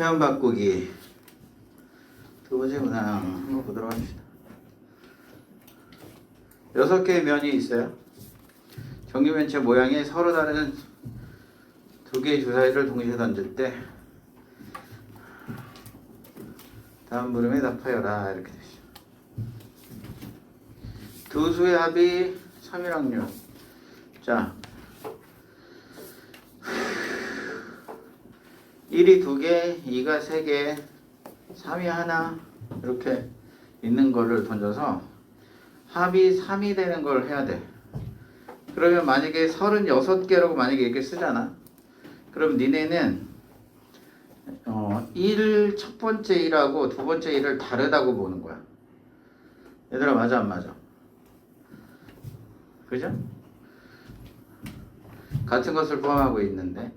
표현 바꾸기 두 번째 문항 한번 보도록 합시다. 6개의 면이 있어요. 정규면체 모양이 서로 다른 두 개의 주사위를 동시에 던질 때 다음 물음에 답하여라 이렇게 되죠. 두 수의 합이 3일 확률. 자, 1이 2개, 2가 3개, 3이 하나 이렇게 있는 거를 던져서 합이 3이 되는 걸 해야 돼. 그러면 만약에 36개라고 만약에 이렇게 쓰잖아. 그럼 니네는 1, 첫 번째 1하고 두 번째 1을 다르다고 보는 거야. 얘들아 맞아 안 맞아? 그죠? 같은 것을 포함하고 있는데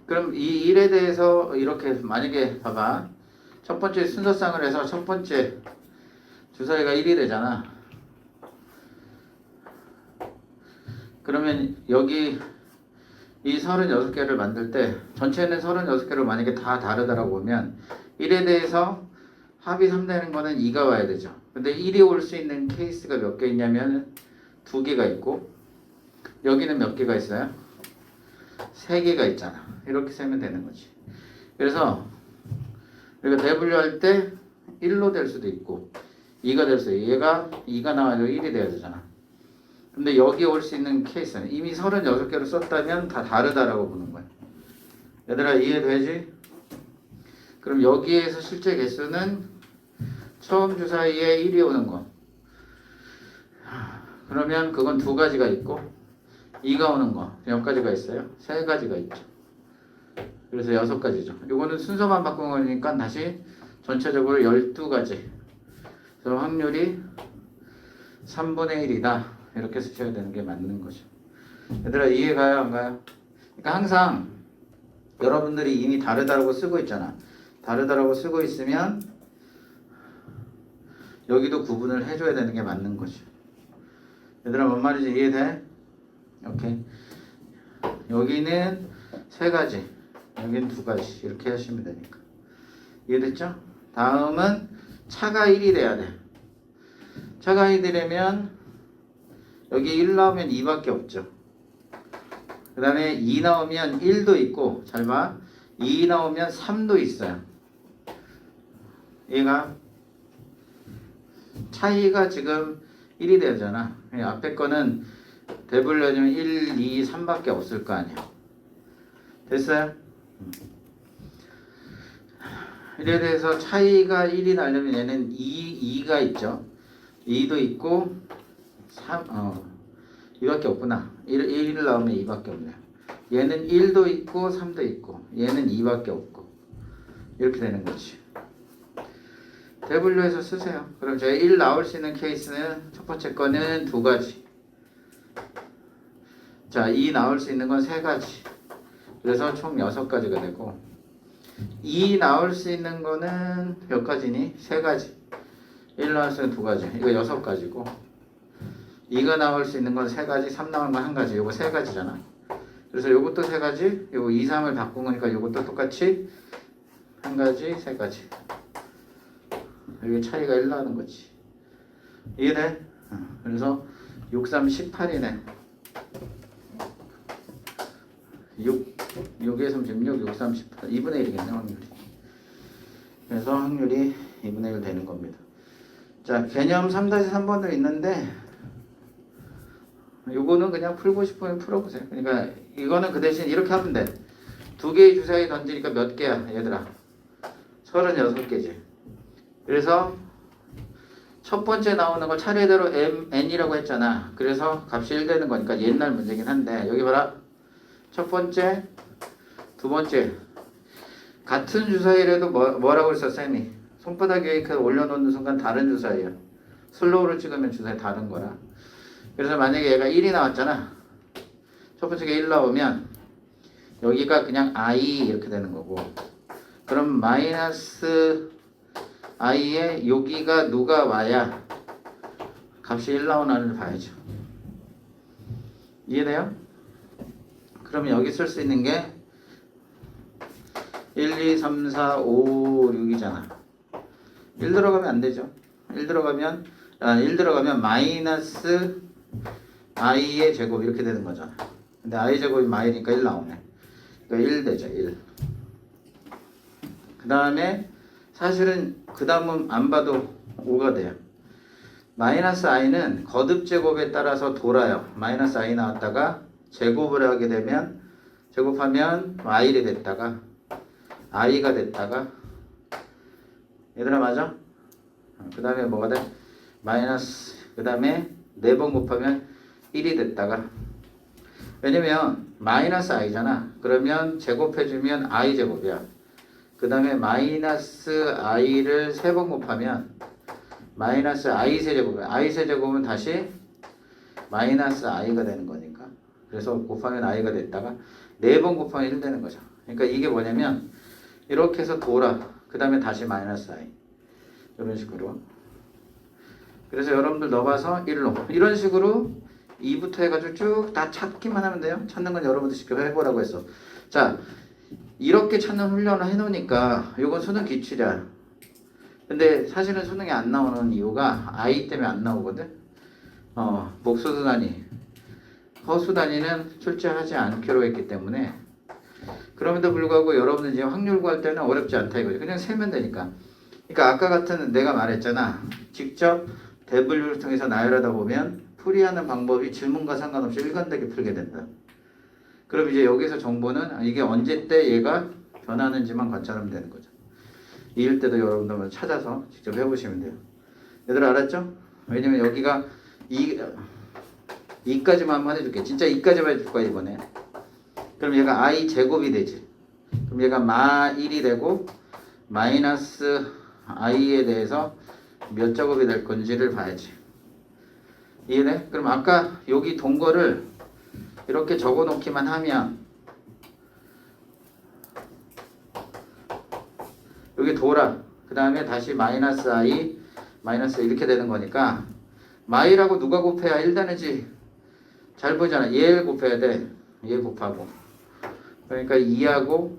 그럼 이 1에 대해서 이렇게 만약에 봐봐. 첫 번째 순서상을 해서 첫 번째 주사위가 1이 되잖아. 그러면 여기 이 36개를 만들 때 전체는 36개로 만약에 다 다르다라고 보면 1에 대해서 합이 3 되는 거는 2가 와야 되죠. 근데 1이 올 수 있는 케이스가 몇 개 있냐면 2개가 있고 여기는 몇 개가 있어요? 3개가 있잖아. 이렇게 세면 되는 거지. 그래서 우리가 대분류할 때 1로 될 수도 있고 2가 될 수도 있고 얘가 2가 나와서 1이 돼야 되잖아. 근데 여기 올 수 있는 케이스는 이미 36개를 썼다면 다 다르다라고 보는 거야. 얘들아 이해되지? 그럼 여기에서 실제 개수는 처음 주사위에 1이 오는 거. 그러면 그건 2가지가 있고 2가 오는 거 몇 가지가 있어요? 3가지가 있죠. 그래서 6가지죠. 이거는 순서만 바꾼 거니까 다시 전체적으로 12가지. 그래서 확률이 3분의 1이다. 이렇게 쓰셔야 되는 게 맞는 거죠. 얘들아 이해가요? 안 가요? 그러니까 항상 여러분들이 이미 다르다라고 쓰고 있잖아. 다르다라고 쓰고 있으면 여기도 구분을 해줘야 되는 게 맞는 거죠. 얘들아 뭔 말인지 이해돼? 오케이. 여기는 3가지, 여기는 2가지 이렇게 하시면 되니까. 이해됐죠? 다음은 차가 1이 돼야 돼. 차가 1이 되려면 여기 1 나오면 2밖에 없죠. 그 다음에 2 나오면 1도 있고 잘 봐. 2 나오면 3도 있어요. 얘가 차이가 지금 1이 되잖아. 앞에 거는 대분류하면 1, 2, 3밖에 없을 거 아니야. 됐어요? 이래 대해서 차이가 1이 나려면 얘는 2가 있죠. 2도 있고 3, 이밖에 없구나. 1 나오면 2밖에 없네요. 얘는 1도 있고 3도 있고 얘는 2밖에 없고 이렇게 되는 거지. 대분류해서 쓰세요. 그럼 저희 1 나올 수 있는 케이스는 첫 번째 거는 2가지. 자, 2 나올 수 있는 건 3가지. 그래서 총 6가지가 되고 2 나올 수 있는 거는 몇 가지니? 3가지. 1 나올 수 있는 2가지. 이거 6가지고 2가 나올 수 있는 건 3가지, 3 나오는 건 1가지. 이거 3가지잖아. 그래서 이것도 3가지, 이거 2, 3을 바꾼 거니까 이것도 똑같이 1가지, 3가지. 여기 차이가 1 나오는 거지. 이해돼? 그래서 6, 3, 18이네. 6에 36, 6, 3, 18. 2분의 1이겠네, 확률이. 그래서 확률이 2분의 1 되는 겁니다. 자, 개념 3-3번도 있는데, 요거는 그냥 풀고 싶으면 풀어보세요. 그러니까, 이거는 그 대신 이렇게 하면 돼. 2개의 주사위 던지니까 몇 개야, 얘들아? 36개지. 그래서, 첫 번째 나오는 걸 차례대로 n이라고 했잖아. 그래서 값이 1 되는 거니까 옛날 문제긴 한데, 여기 봐라. 첫 번째, 두 번째 같은 주사위라도 뭐라고 했어 쌤이? 손바닥 위에 올려놓는 순간 다른 주사위야. 슬로우를 찍으면 주사위 다른 거라. 그래서 만약에 얘가 1이 나왔잖아. 첫 번째가 1 나오면 여기가 그냥 i 이렇게 되는 거고 그럼 마이너스 i에 여기가 누가 와야 값이 1 나오나를 봐야죠. 이해돼요? 그러면 여기 쓸 수 있는 게 1, 2, 3, 4, 5, 6이잖아. 1 들어가면 안 되죠. 1 들어가면 마이너스 i의 제곱 이렇게 되는 거잖아. 근데 i 제곱이 마이니까 1 나오네. 그러니까 1 되죠. 1. 그 다음에 사실은 그 다음은 안 봐도 5가 돼요. 마이너스 i는 거듭 제곱에 따라서 돌아요. 마이너스 i 나왔다가 제곱을 하게 되면 제곱하면 y이 됐다가 i가 됐다가 얘들아 맞아? 그 다음에 뭐가 돼? 마이너스 그 다음에 4번 곱하면 1이 됐다가 왜냐면 마이너스 i잖아. 그러면 제곱해주면 i 제곱이야. 그 다음에 마이너스 i를 3번 곱하면 마이너스 i 세제곱이야. i 세제곱은 다시 마이너스 i가 되는 거니까. 그래서 곱하면 i가 됐다가 4번 곱하면 1 되는 거죠. 그러니까 이게 뭐냐면 이렇게 해서 돌아. 그 다음에 다시 마이너스 i. 이런 식으로. 그래서 여러분들 넣어봐서 1로. 이런 식으로 2부터 해가지고 쭉 다 찾기만 하면 돼요. 찾는 건 여러분들 직접 해보라고 했어. 자, 이렇게 찾는 훈련을 해놓으니까 이건 수능 기출이야. 근데 사실은 수능에 안 나오는 이유가 i 때문에 안 나오거든. 목수수 단위, 허수 단위는 출제하지 않기로 했기 때문에 그럼에도 불구하고 여러분들 이제 확률 구할 때는 어렵지 않다 이거죠. 그냥 세면 되니까. 그러니까 아까 같은 내가 말했잖아. 직접 W를 통해서 나열하다 보면 풀이하는 방법이 질문과 상관없이 일관되게 풀게 된다. 그럼 이제 여기서 정보는 이게 언제 때 얘가 변하는지만 관찰하면 되는 거죠. 이일 때도 여러분들 찾아서 직접 해보시면 돼요. 얘들 알았죠? 왜냐면 여기가 2까지만 한번 해줄게. 진짜 2까지만 해줄 거야 이번에. 그럼 얘가 i 제곱이 되지. 그럼 얘가 마 1이 되고 마이너스 i에 대해서 몇 제곱이 될 건지를 봐야지. 이해돼? 그럼 아까 여기 동거를 이렇게 적어 놓기만 하면 여기 돌아. 그 다음에 다시 마이너스 i 마이너스 이렇게 되는 거니까 마이라고 누가 곱해야 1 되는지 잘 보잖아. 얘를 곱해야 돼. 얘 곱하고. 그러니까 2하고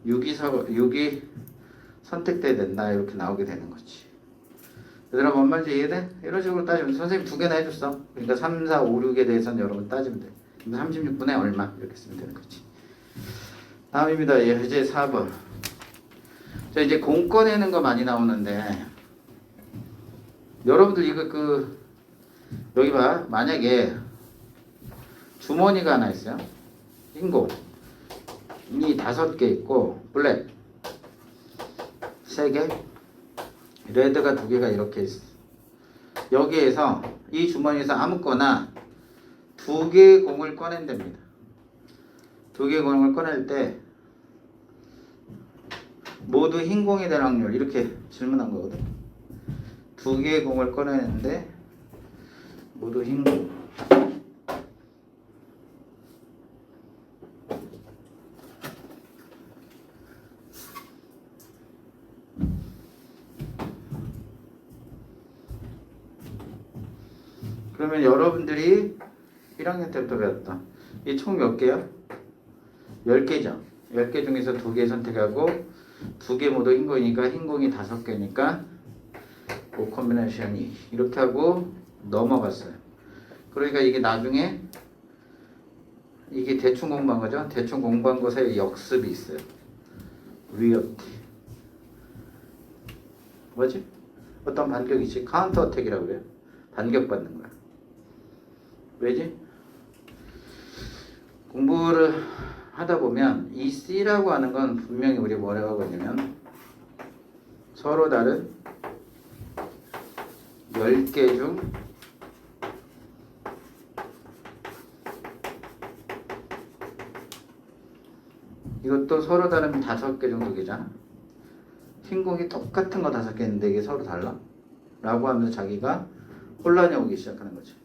6이 선택돼야 된다. 이렇게 나오게 되는 거지. 얘들아 뭔 말인지 이해돼? 이런 식으로 따지면 선생님 2개나 해줬어. 그러니까 3, 4, 5, 6에 대해서는 여러분 따지면 돼. 36분의 얼마 이렇게 쓰면 되는 거지. 다음입니다. 예제 4번. 자 이제 공 꺼내는 거 많이 나오는데 여러분들 이거 여기 봐. 만약에 주머니가 하나 있어요. 흰공 이 5개 있고 블랙 3개 레드가 2개가 이렇게 있어. 여기에서 이 주머니에서 아무거나 2개의 공을 꺼낸답니다. 2개의 공을 꺼낼 때 모두 흰 공이 될 확률 이렇게 질문한 거거든. 2개의 공을 꺼내는데 모두 흰 공. 그러면 여러분들이 1학년 때부터 배웠다. 이 총 몇 개야? 10개죠. 10개 중에서 2개 선택하고 2개 모두 흰공이니까 흰공이 5개니까 5 콤비네이션이 이렇게 하고 넘어갔어요. 그러니까 이게 나중에 이게 대충 공부한 거죠. 대충 공부한 것에 역습이 있어요. 리어티 뭐지? 어떤 반격이 있지? 카운터 어택이라고 그래요. 반격받는 거야. 왜지? 공부를 하다 보면 이 C라고 하는 건 분명히 우리 뭐라고 하고 있냐면 서로 다른 10개 중 이것도 서로 다른 5개 정도잖아. 흰공이 똑같은 거 5개 있는데 이게 서로 달라? 라고 하면서 자기가 혼란이 오기 시작하는 거지.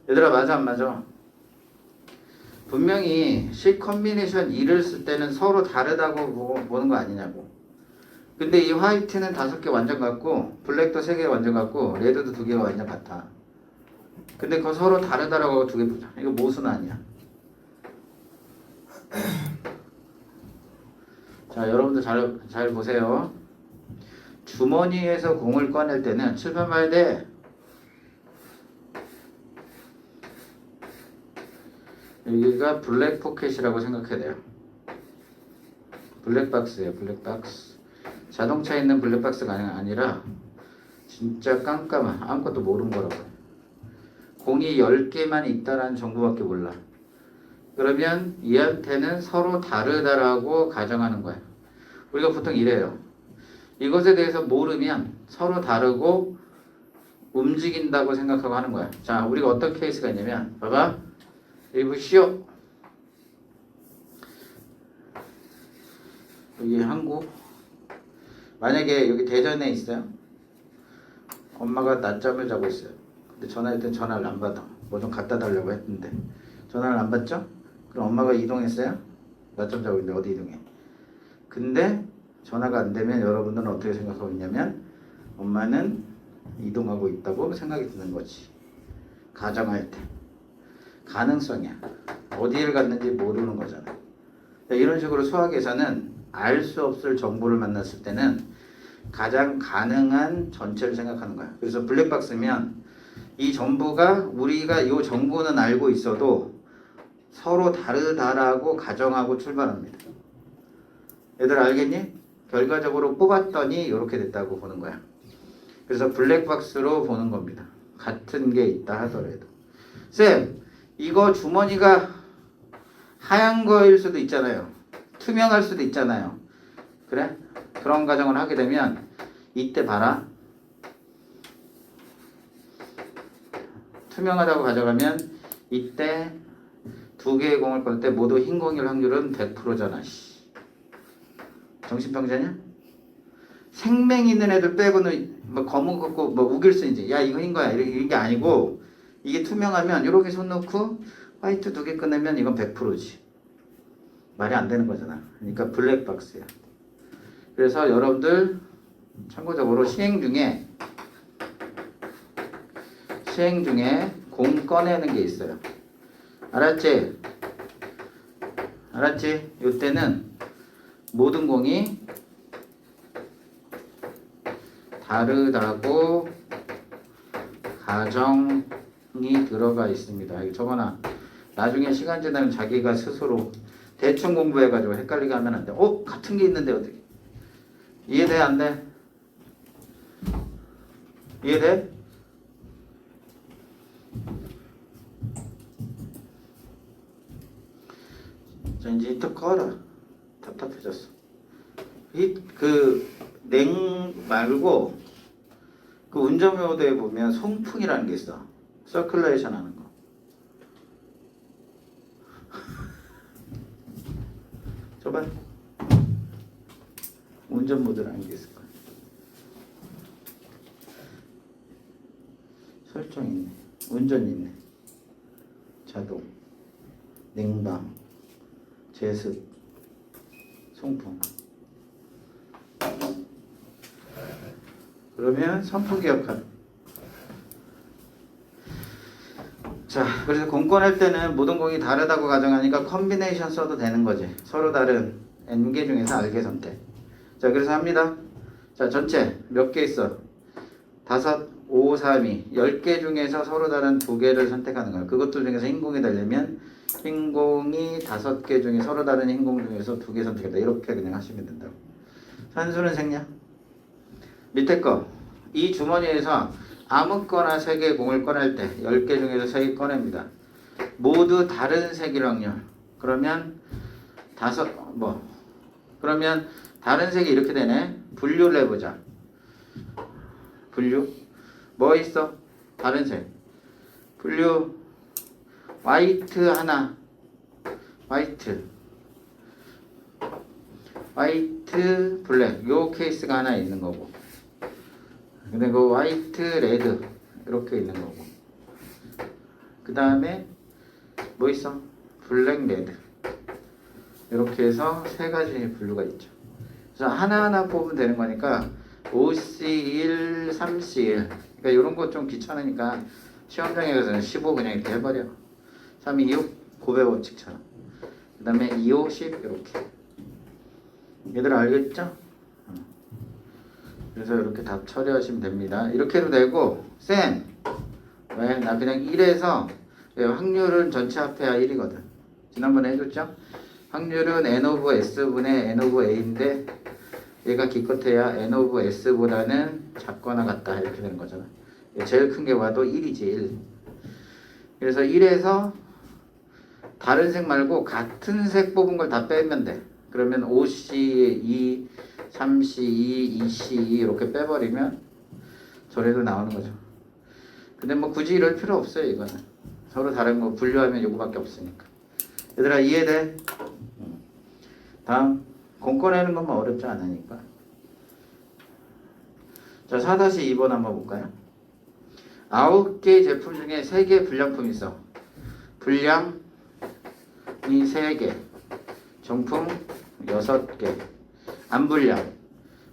얘들아 맞아 안 맞아? 분명히 C 컨비네이션 2를 쓸 때는 서로 다르다고 보는 거 아니냐고. 근데 이 화이트는 5개 완전 같고 블랙도 3개 완전 같고 레드도 2개가 완전 같아. 근데 그거 서로 다르다라고 2개 보자. 이거 모순 아니야. 자, 여러분들 잘 보세요. 주머니에서 공을 꺼낼 때는 칠판 봐야 돼. 여기가 블랙 포켓이라고 생각해야 돼요. 블랙박스예요. 블랙박스. 자동차에 있는 블랙박스가 아니라 진짜 깜깜한 아무것도 모르는 거라고요. 공이 10개만 있다라는 정보밖에 몰라. 그러면 얘한테는 서로 다르다라고 가정하는 거야. 우리가 보통 이래요. 이것에 대해서 모르면 서로 다르고 움직인다고 생각하고 하는 거야. 자, 우리가 어떤 케이스가 있냐면 봐봐. 여기 보시오. 여기 항구. 만약에 여기 대전에 있어요. 엄마가 낮잠을 자고 있어요. 근데 전화했더니 전화를 안 받아. 뭐 좀 갖다 달라고 했는데 전화를 안 받죠? 그럼 엄마가 이동했어요? 낮잠 자고 있는데 어디 이동해? 근데 전화가 안 되면 여러분들은 어떻게 생각하고 있냐면 엄마는 이동하고 있다고 생각이 드는 거지. 가정할 때. 가능성이야. 어디를 갔는지 모르는 거잖아. 이런 식으로 수학에서는 알 수 없을 정보를 만났을 때는 가장 가능한 전체를 생각하는 거야. 그래서 블랙박스면 이 정보가 우리가 이 정보는 알고 있어도 서로 다르다라고 가정하고 출발합니다. 얘들 알겠니? 결과적으로 뽑았더니 이렇게 됐다고 보는 거야. 그래서 블랙박스로 보는 겁니다. 같은 게 있다 하더라도. 쌤, 이거 주머니가 하얀 거일 수도 있잖아요. 투명할 수도 있잖아요. 그래? 그런 가정을 하게 되면 이때 봐라. 투명하다고 가져가면 이때 두 개의 공을 걸 때 모두 흰 공일 확률은 100%잖아. 정신병자냐? 생명 있는 애들 빼고는 뭐 검은 거 뭐 우길 수 있지. 야 이거 흰 거야. 이런 게 아니고 이게 투명하면 이렇게 손 놓고 화이트 두 개 꺼내면 이건 100%지. 말이 안 되는 거잖아. 그러니까 블랙박스야. 그래서 여러분들 참고적으로 시행 중에 공 꺼내는 게 있어요. 알았지? 알았지? 이때는 모든 공이 다르다고 가정이 들어가 있습니다. 이거 적어놔. 나중에 시간 지나면 자기가 스스로 대충 공부해가지고 헷갈리게 하면 안 돼. 같은 게 있는데 어떻게? 이해돼? 안 돼? 이해돼? 자, 이제 히터 꺼라. 답답해졌어. 냉 말고 그 운전면허도에 보면 송풍이라는 게 있어. 서큘레이션 하는 거. 저봐. 운전 모드라는 게 있을 거야. 설정 있네. 운전 있네. 자동. 냉방. 제습. 송풍. 그러면 선풍기 역할. 자, 그래서 공 꺼낼 때는 모든 공이 다르다고 가정하니까 컨비네이션 써도 되는 거지. 서로 다른 n개 중에서 r개 선택. 자, 그래서 합니다. 자, 전체 몇 개 있어? 5, 5, 3, 2 10개 중에서 서로 다른 2개를 선택하는 거야. 그것들 중에서 흰공이 되려면 흰공이 5개 중에 서로 다른 흰공 중에서 2개 선택했다. 이렇게 그냥 하시면 된다고. 산수는 생략. 밑에 거. 이 주머니에서 아무거나 3개의 공을 꺼낼 때 10개 중에서 3개 꺼냅니다. 모두 다른 색일 확률. 그러면 그러면 다른 색이 이렇게 되네. 분류를 해보자. 분류. 뭐 있어? 다른 색. 분류. 화이트 하나. 화이트, 블랙. 요 케이스가 하나 있는 거고. 근데 그 화이트, 레드 이렇게 있는 거고. 그 다음에 뭐 있어? 블랙, 레드. 이렇게 해서 3가지 분류가 있죠. 그래서 하나하나 뽑으면 되는 거니까 5C1, 3C1. 그러니까 이런 거 좀 귀찮으니까 시험장에 가서는 15 그냥 이렇게 해버려. 3, 2, 6 고배 법칙처럼. 그 다음에 2, 5, 10 이렇게. 얘들 알겠죠? 그래서 이렇게 답 처리하시면 됩니다. 이렇게 해도 되고 쌤 왜? 나 그냥 1에서 확률은 전체 합해야 1이거든. 지난번에 해줬죠? 확률은 n 오브 s분의 n 오브 a인데 얘가 기껏해야 n 오브 s보다는 작거나 같다 이렇게 되는 거잖아. 제일 큰 게 와도 1이지 1. 그래서 1에서 다른 색 말고 같은 색 뽑은 걸 다 빼면 돼. 그러면 5C 2, 3C 2, 2C 2 이렇게 빼버리면 저래도 나오는 거죠. 근데 뭐 굳이 이럴 필요 없어요. 이거는 서로 다른 거 분류하면 요거밖에 없으니까. 얘들아 이해돼? 다음 공권하는 것만 어렵지 않으니까. 자 4-2번 한번 볼까요? 9개 제품 중에 3개 불량품이 있어. 불량이 3개, 정품 6개, 안불량이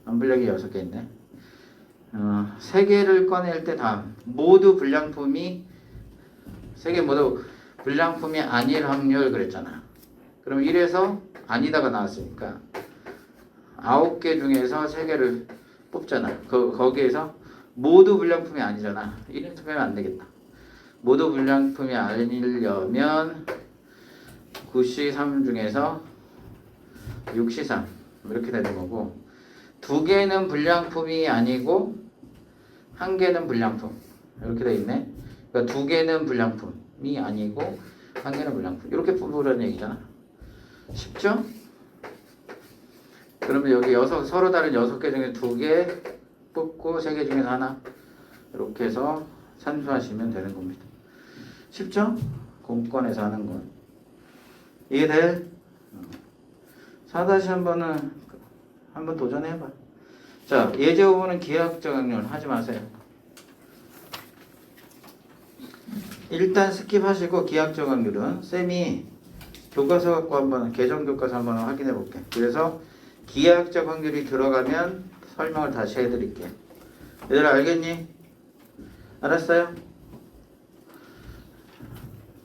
6개 있네. 3개를 꺼낼 때 다음 모두 불량품이 3개 모두 불량품이 아닐 확률 그랬잖아. 그럼 1에서 아니다가 나왔으니까 9개 중에서 3개를 뽑잖아. 거기에서 모두 불량품이 아니잖아. 1인 투표면 안 되겠다. 모두 불량품이 아니려면 9C3 중에서 6C3 이렇게 되는 거고 2개는 불량품이 아니고 1개는 불량품 이렇게 돼 있네. 그러니까 2개는 불량품이 아니고 1개는 불량품 이렇게 뽑으라는 얘기잖아. 쉽죠? 그러면 여기 서로 다른 6개 중에 2개 뽑고 3개 중에서 하나 이렇게 해서 산수하시면 되는 겁니다. 쉽죠? 공권에서 하는 건 이해돼? 4-1번은 한번 도전해봐. 자 예제호보는 기하학적 확률 하지 마세요. 일단 스킵하시고 기하학적 확률은 쌤이 교과서 갖고 한번 개정 교과서 한번 확인해 볼게. 그래서 기하학적 확률이 들어가면 설명을 다시 해드릴게요. 얘들아 알겠니? 알았어요?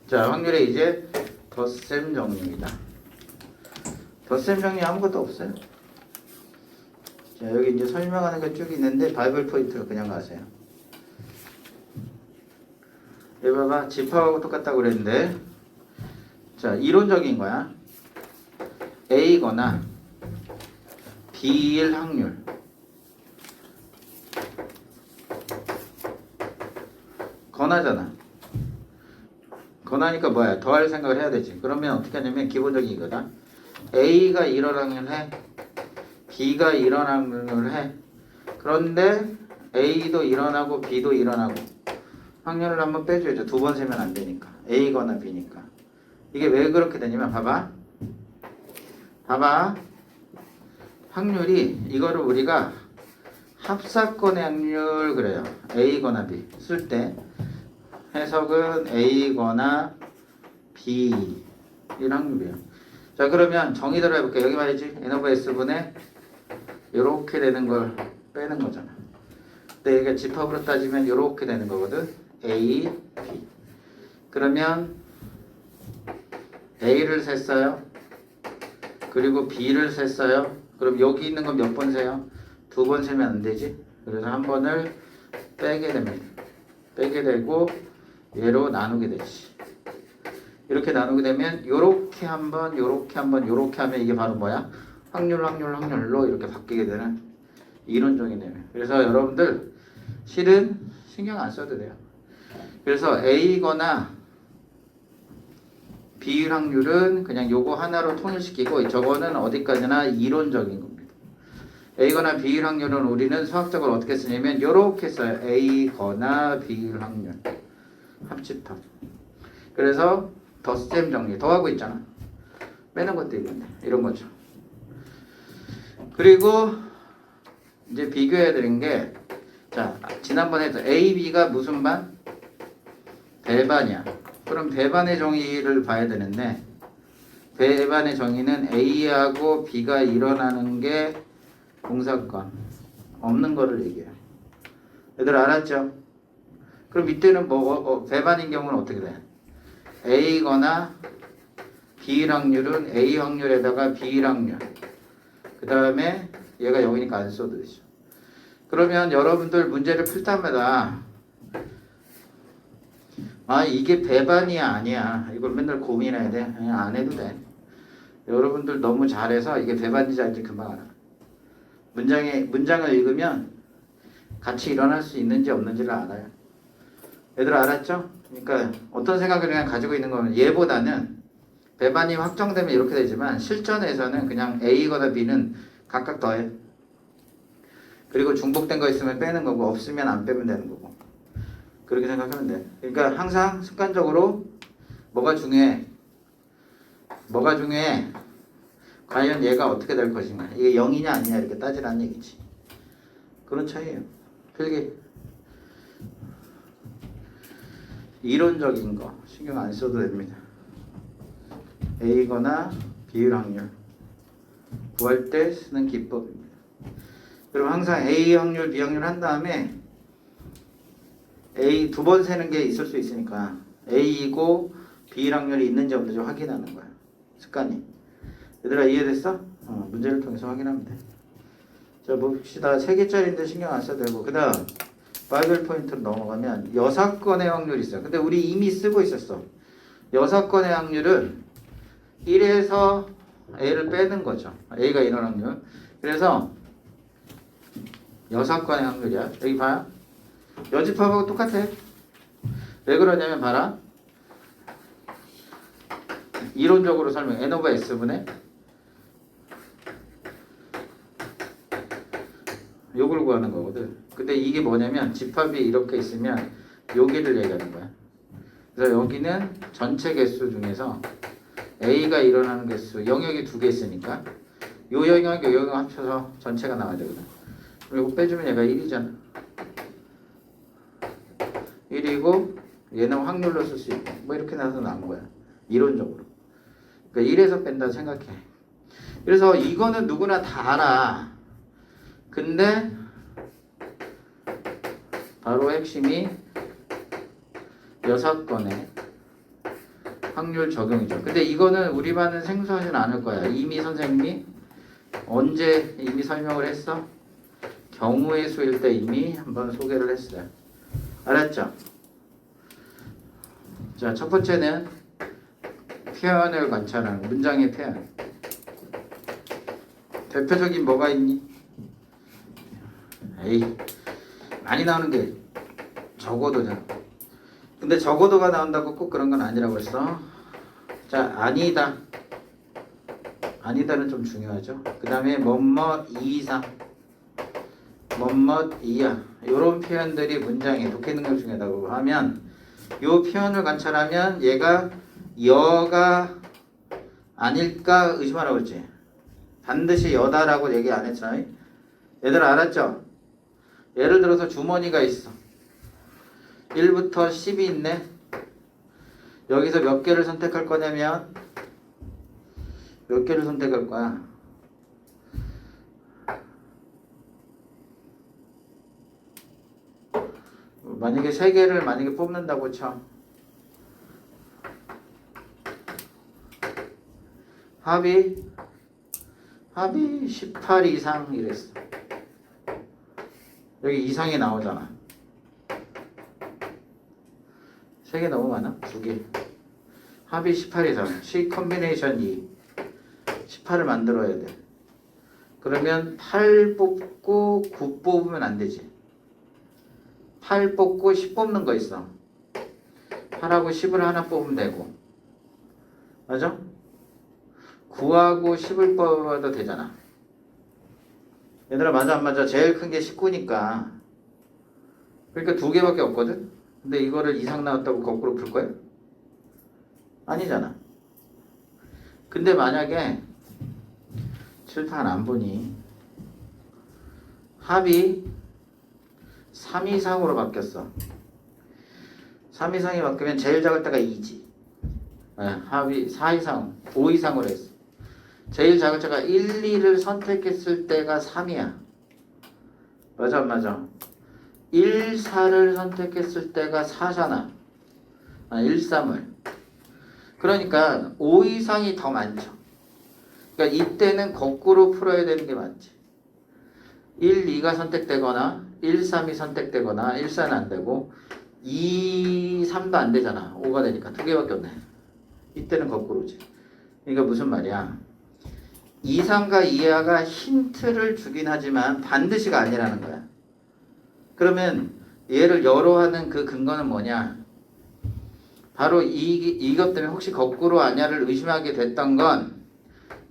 자 확률에 이제 덧셈 정리입니다. 덧셈 정리 아무것도 없어요. 자 여기 이제 설명하는 게 쭉 있는데 바이블 포인트로 그냥 가세요. 여기 봐봐 집합하고 똑같다고 그랬는데 자 이론적인 거야. A거나 B일 확률 건하잖아. 건하니까 뭐야? 더할 생각을 해야 되지. 그러면 어떻게 하냐면 기본적인 이거다. A가 이런 확률을 해. B가 이런 확률을 해. 그런데 A도 일어나고 B도 일어나고 확률을 한번 빼줘야죠. 2번 세면 안 되니까. A거나 B니까. 이게 왜 그렇게 되냐면 봐봐. 확률이 이거를 우리가 합사건의 확률 그래요. A거나 B 쓸 때 해석은 A거나 B일 확률이에요. 자 그러면 정의대로 해볼게요. 여기 말이지 N 오브 S분의 이렇게 되는 걸 빼는 거잖아. 근데 이게 집합으로 따지면 이렇게 되는 거거든. A, B. 그러면 A를 셌어요. 그리고 B를 셌어요. 그럼 여기 있는 건 몇 번 세요? 2번 세면 안 되지. 그래서 한 번을 빼게 됩니다. 빼게 되고 얘로 나누게 되지. 이렇게 나누게 되면 요렇게 한 번, 요렇게 한 번, 요렇게 하면 이게 바로 뭐야? 확률로 이렇게 바뀌게 되는 이론적이네요. 그래서 여러분들 실은 신경 안 써도 돼요. 그래서 A거나 B일 확률은 그냥 요거 하나로 통일시키고 저거는 어디까지나 이론적인 겁니다. A거나 B일 확률은 우리는 수학적으로 어떻게 쓰냐면 요렇게 써요. A거나 B일 확률 합집합. 그래서 덧셈 정리 더하고 있잖아. 빼는 것도 있는데 이런 거죠. 그리고 이제 비교해야 되는 게 자 지난번에도 A, B가 무슨 반? 배반이야. 그럼 배반의 정의를 봐야 되는데 배반의 정의는 A하고 B가 일어나는 게 공사건 없는 거를 얘기해요. 얘들 알았죠? 그럼 이때는 배반인 경우는 어떻게 돼? A거나 B 확률은 A 확률에다가 B 확률 그 다음에 얘가 0이니까 안 써도 되죠. 그러면 여러분들 문제를 풀 때마다 아 이게 배반이야 아니야 이걸 맨날 고민해야 돼? 그냥 안 해도 돼. 여러분들 너무 잘해서 이게 배반인지 아닌지 금방 알아. 문장을 읽으면 같이 일어날 수 있는지 없는지를 알아요. 얘들 알았죠? 그러니까 어떤 생각을 그냥 가지고 있는 거면 얘보다는 배반이 확정되면 이렇게 되지만 실전에서는 그냥 A거나 B는 각각 더해. 그리고 중복된 거 있으면 빼는 거고 없으면 안 빼면 되는 거고. 그렇게 생각하면 돼. 그러니까 항상 습관적으로 뭐가 중요해? 뭐가 중요해? 과연 얘가 어떻게 될 것인가? 이게 0이냐 아니냐 이렇게 따지라는 얘기지. 그런 차이예요. 필기. 이론적인 거 신경 안 써도 됩니다. A거나 비율 확률 구할 때 쓰는 기법입니다. 그리고 항상 A 확률, B 확률 한 다음에 A 두 번 세는 게 있을 수 있으니까 A이고 B 확률이 있는지 없는지 확인하는 거야. 습관이. 얘들아 이해됐어? 문제를 통해서 확인하면 돼. 자 봅시다. 3개짜리인데 신경 안 써도 되고 그 다음 바이블 포인트로 넘어가면 6건의 확률이 있어요. 근데 우리 이미 쓰고 있었어. 6건의 확률은 1에서 A를 빼는 거죠. A가 이런 확률. 그래서 6건의 확률이야. 여기 봐요. 여집합하고 똑같아. 왜 그러냐면 봐라. 이론적으로 설명. N 오버 S분의 요걸 구하는 거거든. 근데 이게 뭐냐면 집합이 이렇게 있으면 여기를 얘기하는 거야. 그래서 여기는 전체 개수 중에서 A가 일어나는 개수 영역이 2개 있으니까 요 영역 요 영역 합쳐서 전체가 나와야 되거든. 그리고 빼주면 얘가 1이잖아. 1이고 얘는 확률로 쓸 수 있고 뭐 이렇게 나서 나온 거야. 이론적으로. 그러니까 1에서 뺀다 생각해. 그래서 이거는 누구나 다 알아. 근데 바로 핵심이 6건의 확률 적용이죠. 근데 이거는 우리 반은 생소하진 않을 거야. 이미 선생님이 언제 이미 설명을 했어? 경우의 수일 때 이미 한번 소개를 했어요. 알았죠? 자, 첫 번째는 표현을 관찰하는 거. 문장의 표현. 대표적인 뭐가 있니? 에이, 많이 나오는 게 적어도잖아. 근데 적어도가 나온다고 꼭 그런 건 아니라고 했어. 자, 아니다. 아니다는 좀 중요하죠. 그 다음에 뭐뭐 이상, 뭐뭐 이하 이런 표현들이 문장에 독해 능력 중요하다고 하면 이 표현을 관찰하면 얘가 여가 아닐까 의심하라고 했지. 반드시 여다라고 얘기 안 했잖아. 얘들 알았죠? 예를 들어서 주머니가 있어. 1부터 10이 있네. 여기서 몇 개를 선택할 거냐면 몇 개를 선택할 거야? 만약에 3개를 만약에 뽑는다고 쳐. 합이 18 이상 이랬어. 여기 이상이 나오잖아. 3개 너무 많아? 2개. 합이 18 이상. C 컨비네이션 2. 18을 만들어야 돼. 그러면 8 뽑고 9 뽑으면 안 되지. 8 뽑고 10 뽑는 거 있어. 8하고 10을 하나 뽑으면 되고. 맞아? 9하고 10을 뽑아도 되잖아. 얘들아 맞아 안 맞아? 제일 큰 게 19니까. 그러니까 2개밖에 없거든? 근데 이거를 이상 나왔다고 거꾸로 풀 거야? 아니잖아. 근데 만약에 칠판 안 보니 합이 3 이상으로 바뀌었어. 3 이상이 바뀌면 제일 작을 때가 2지. 합이 4 이상, 5 이상으로 했어. 제일 작을 때가 1, 2를 선택했을 때가 3이야. 맞아 안 맞아? 1, 4를 선택했을 때가 4잖아. 1, 3을. 그러니까 5 이상이 더 많죠. 그러니까 이때는 거꾸로 풀어야 되는 게 맞지. 1, 2가 선택되거나 1, 3이 선택되거나 1, 4는 안 되고 2, 3도 안 되잖아. 5가 되니까 두 개밖에 없네. 이때는 거꾸로지. 그러니까 무슨 말이야? 2, 3과 2하가 힌트를 주긴 하지만 반드시가 아니라는 거야. 그러면 얘를 여로 하는 그 근거는 뭐냐? 바로 이것 때문에 혹시 거꾸로 아냐를 의심하게 됐던 건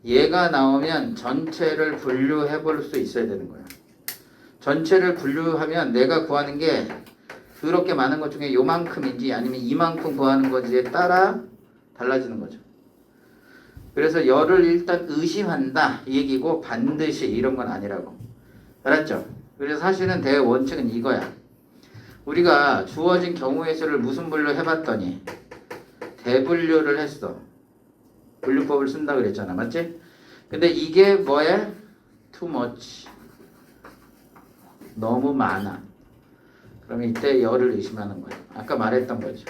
얘가 나오면 전체를 분류해 볼 수 있어야 되는 거야. 전체를 분류하면 내가 구하는 게 그렇게 많은 것 중에 요만큼인지 아니면 이만큼 구하는 건지에 따라 달라지는 거죠. 그래서 열을 일단 의심한다 이 얘기고 반드시 이런 건 아니라고. 알았죠? 그래서 사실은 대원칙은 이거야. 우리가 주어진 경우의 수를 무슨 분류 해봤더니 대분류를 했어. 분류법을 쓴다 그랬잖아. 맞지? 근데 이게 뭐야? Too much. 너무 많아. 그러면 이때 열을 의심하는 거야. 아까 말했던 거죠.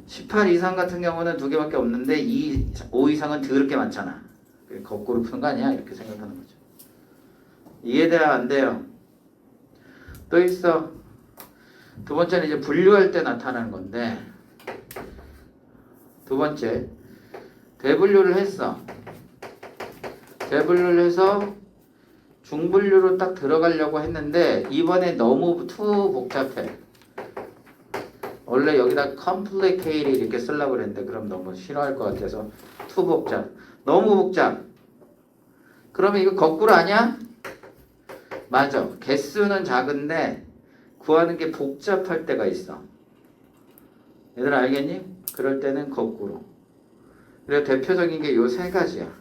18 이상 같은 경우는 두 개밖에 없는데 5 이상은 더럽게 많잖아. 거꾸로 푸는 거 아니야? 이렇게 생각하는 거죠. 이해돼야 안 돼요? 또 있어. 두 번째는 이제 분류할 때 나타나는 건데 두 번째 대분류를 했어. 대분류를 해서 중분류로 딱 들어가려고 했는데 이번에 너무 too 복잡해. 원래 여기다 complicated 이렇게 쓰려고 그랬는데 그럼 너무 싫어할 것 같아서 too 복잡. 너무 복잡. 그러면 이거 거꾸로 아니야? 맞아. 개수는 작은데 구하는 게 복잡할 때가 있어. 얘들 알겠니? 그럴 때는 거꾸로. 그래서 대표적인 게 요 세 가지야.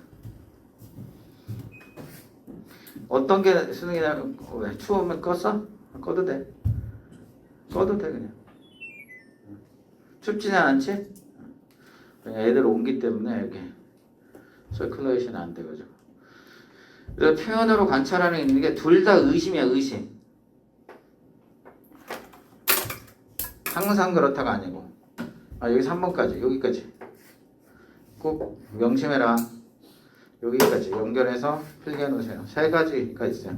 어떤 게 수능이나 왜 추우면 껐어? 꺼도 돼. 꺼도 돼 그냥. 춥지는 않지? 그냥 애들 온기 때문에 여기 서큘레이션이 안 돼가지고. 그래서 표현으로 관찰하는 게 둘 다 의심이야. 의심. 항상 그렇다가 아니고. 여기 3번까지 여기까지 꼭 명심해라. 여기까지 연결해서 필기해 놓으세요. 세 가지가 있어요.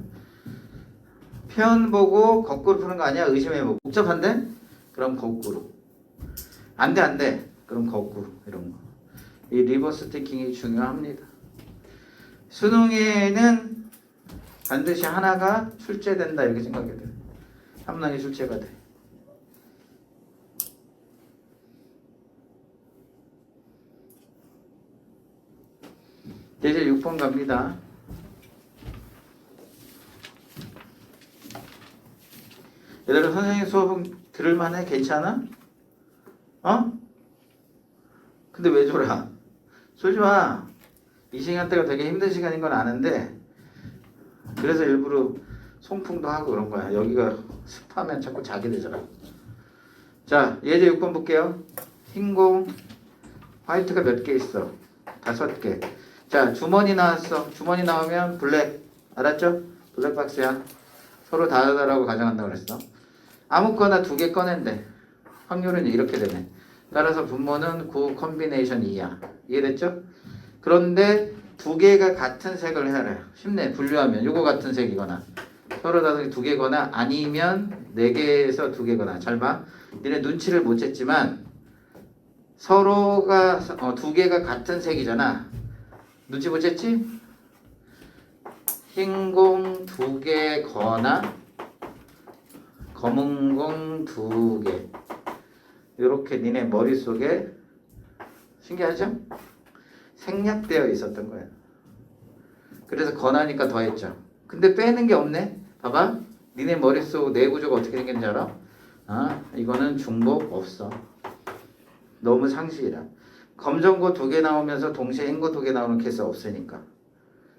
표현 보고 거꾸로 푸는 거 아니야? 의심해보고. 복잡한데? 그럼 거꾸로. 안 돼. 그럼 거꾸로. 이런 거. 이 리버스 티킹이 중요합니다. 수능에는 반드시 하나가 출제된다 이렇게 생각해야 돼. 함량이 출제가 돼. 이제 6번 갑니다. 얘들아 선생님 수업은 들을만해? 괜찮아? 어? 근데 왜 졸아? 졸지 마. 이 시간대가 되게 힘든 시간인 건 아는데 그래서 일부러 송풍도 하고 그런 거야. 여기가 습하면 자꾸 자게 되잖아. 자, 예제 6번 볼게요. 흰공 화이트가 몇 개 있어? 5개. 자, 주머니 나왔어. 주머니 나오면 블랙. 알았죠? 블랙박스야. 서로 다르다라고 가정한다고 그랬어. 아무거나 2개 꺼낸대. 확률은 이렇게 되네. 따라서 분모는 9 컨비네이션 2야. 이해됐죠? 그런데 2개가 같은 색을 해야 해. 쉽네. 분류하면 요거 같은 색이거나 서로 다르게 2개거나 아니면 4개에서 2개거나. 잘 봐. 니네 눈치를 못 챘지만 서로가 2개가 같은 색이잖아. 눈치 못 챘지? 흰 공 2개거나 검은 공 2개. 이렇게 니네 머릿속에 신기하죠? 생략되어 있었던 거예요. 그래서 권하니까 더했죠. 근데 빼는 게 없네. 봐봐. 니네 머릿속 내구조가 어떻게 생겼는지 알아? 이거는 중복 없어. 너무 상식이라. 검정고 2개 나오면서 동시에 흰고 2개 나오는 케이스 없으니까.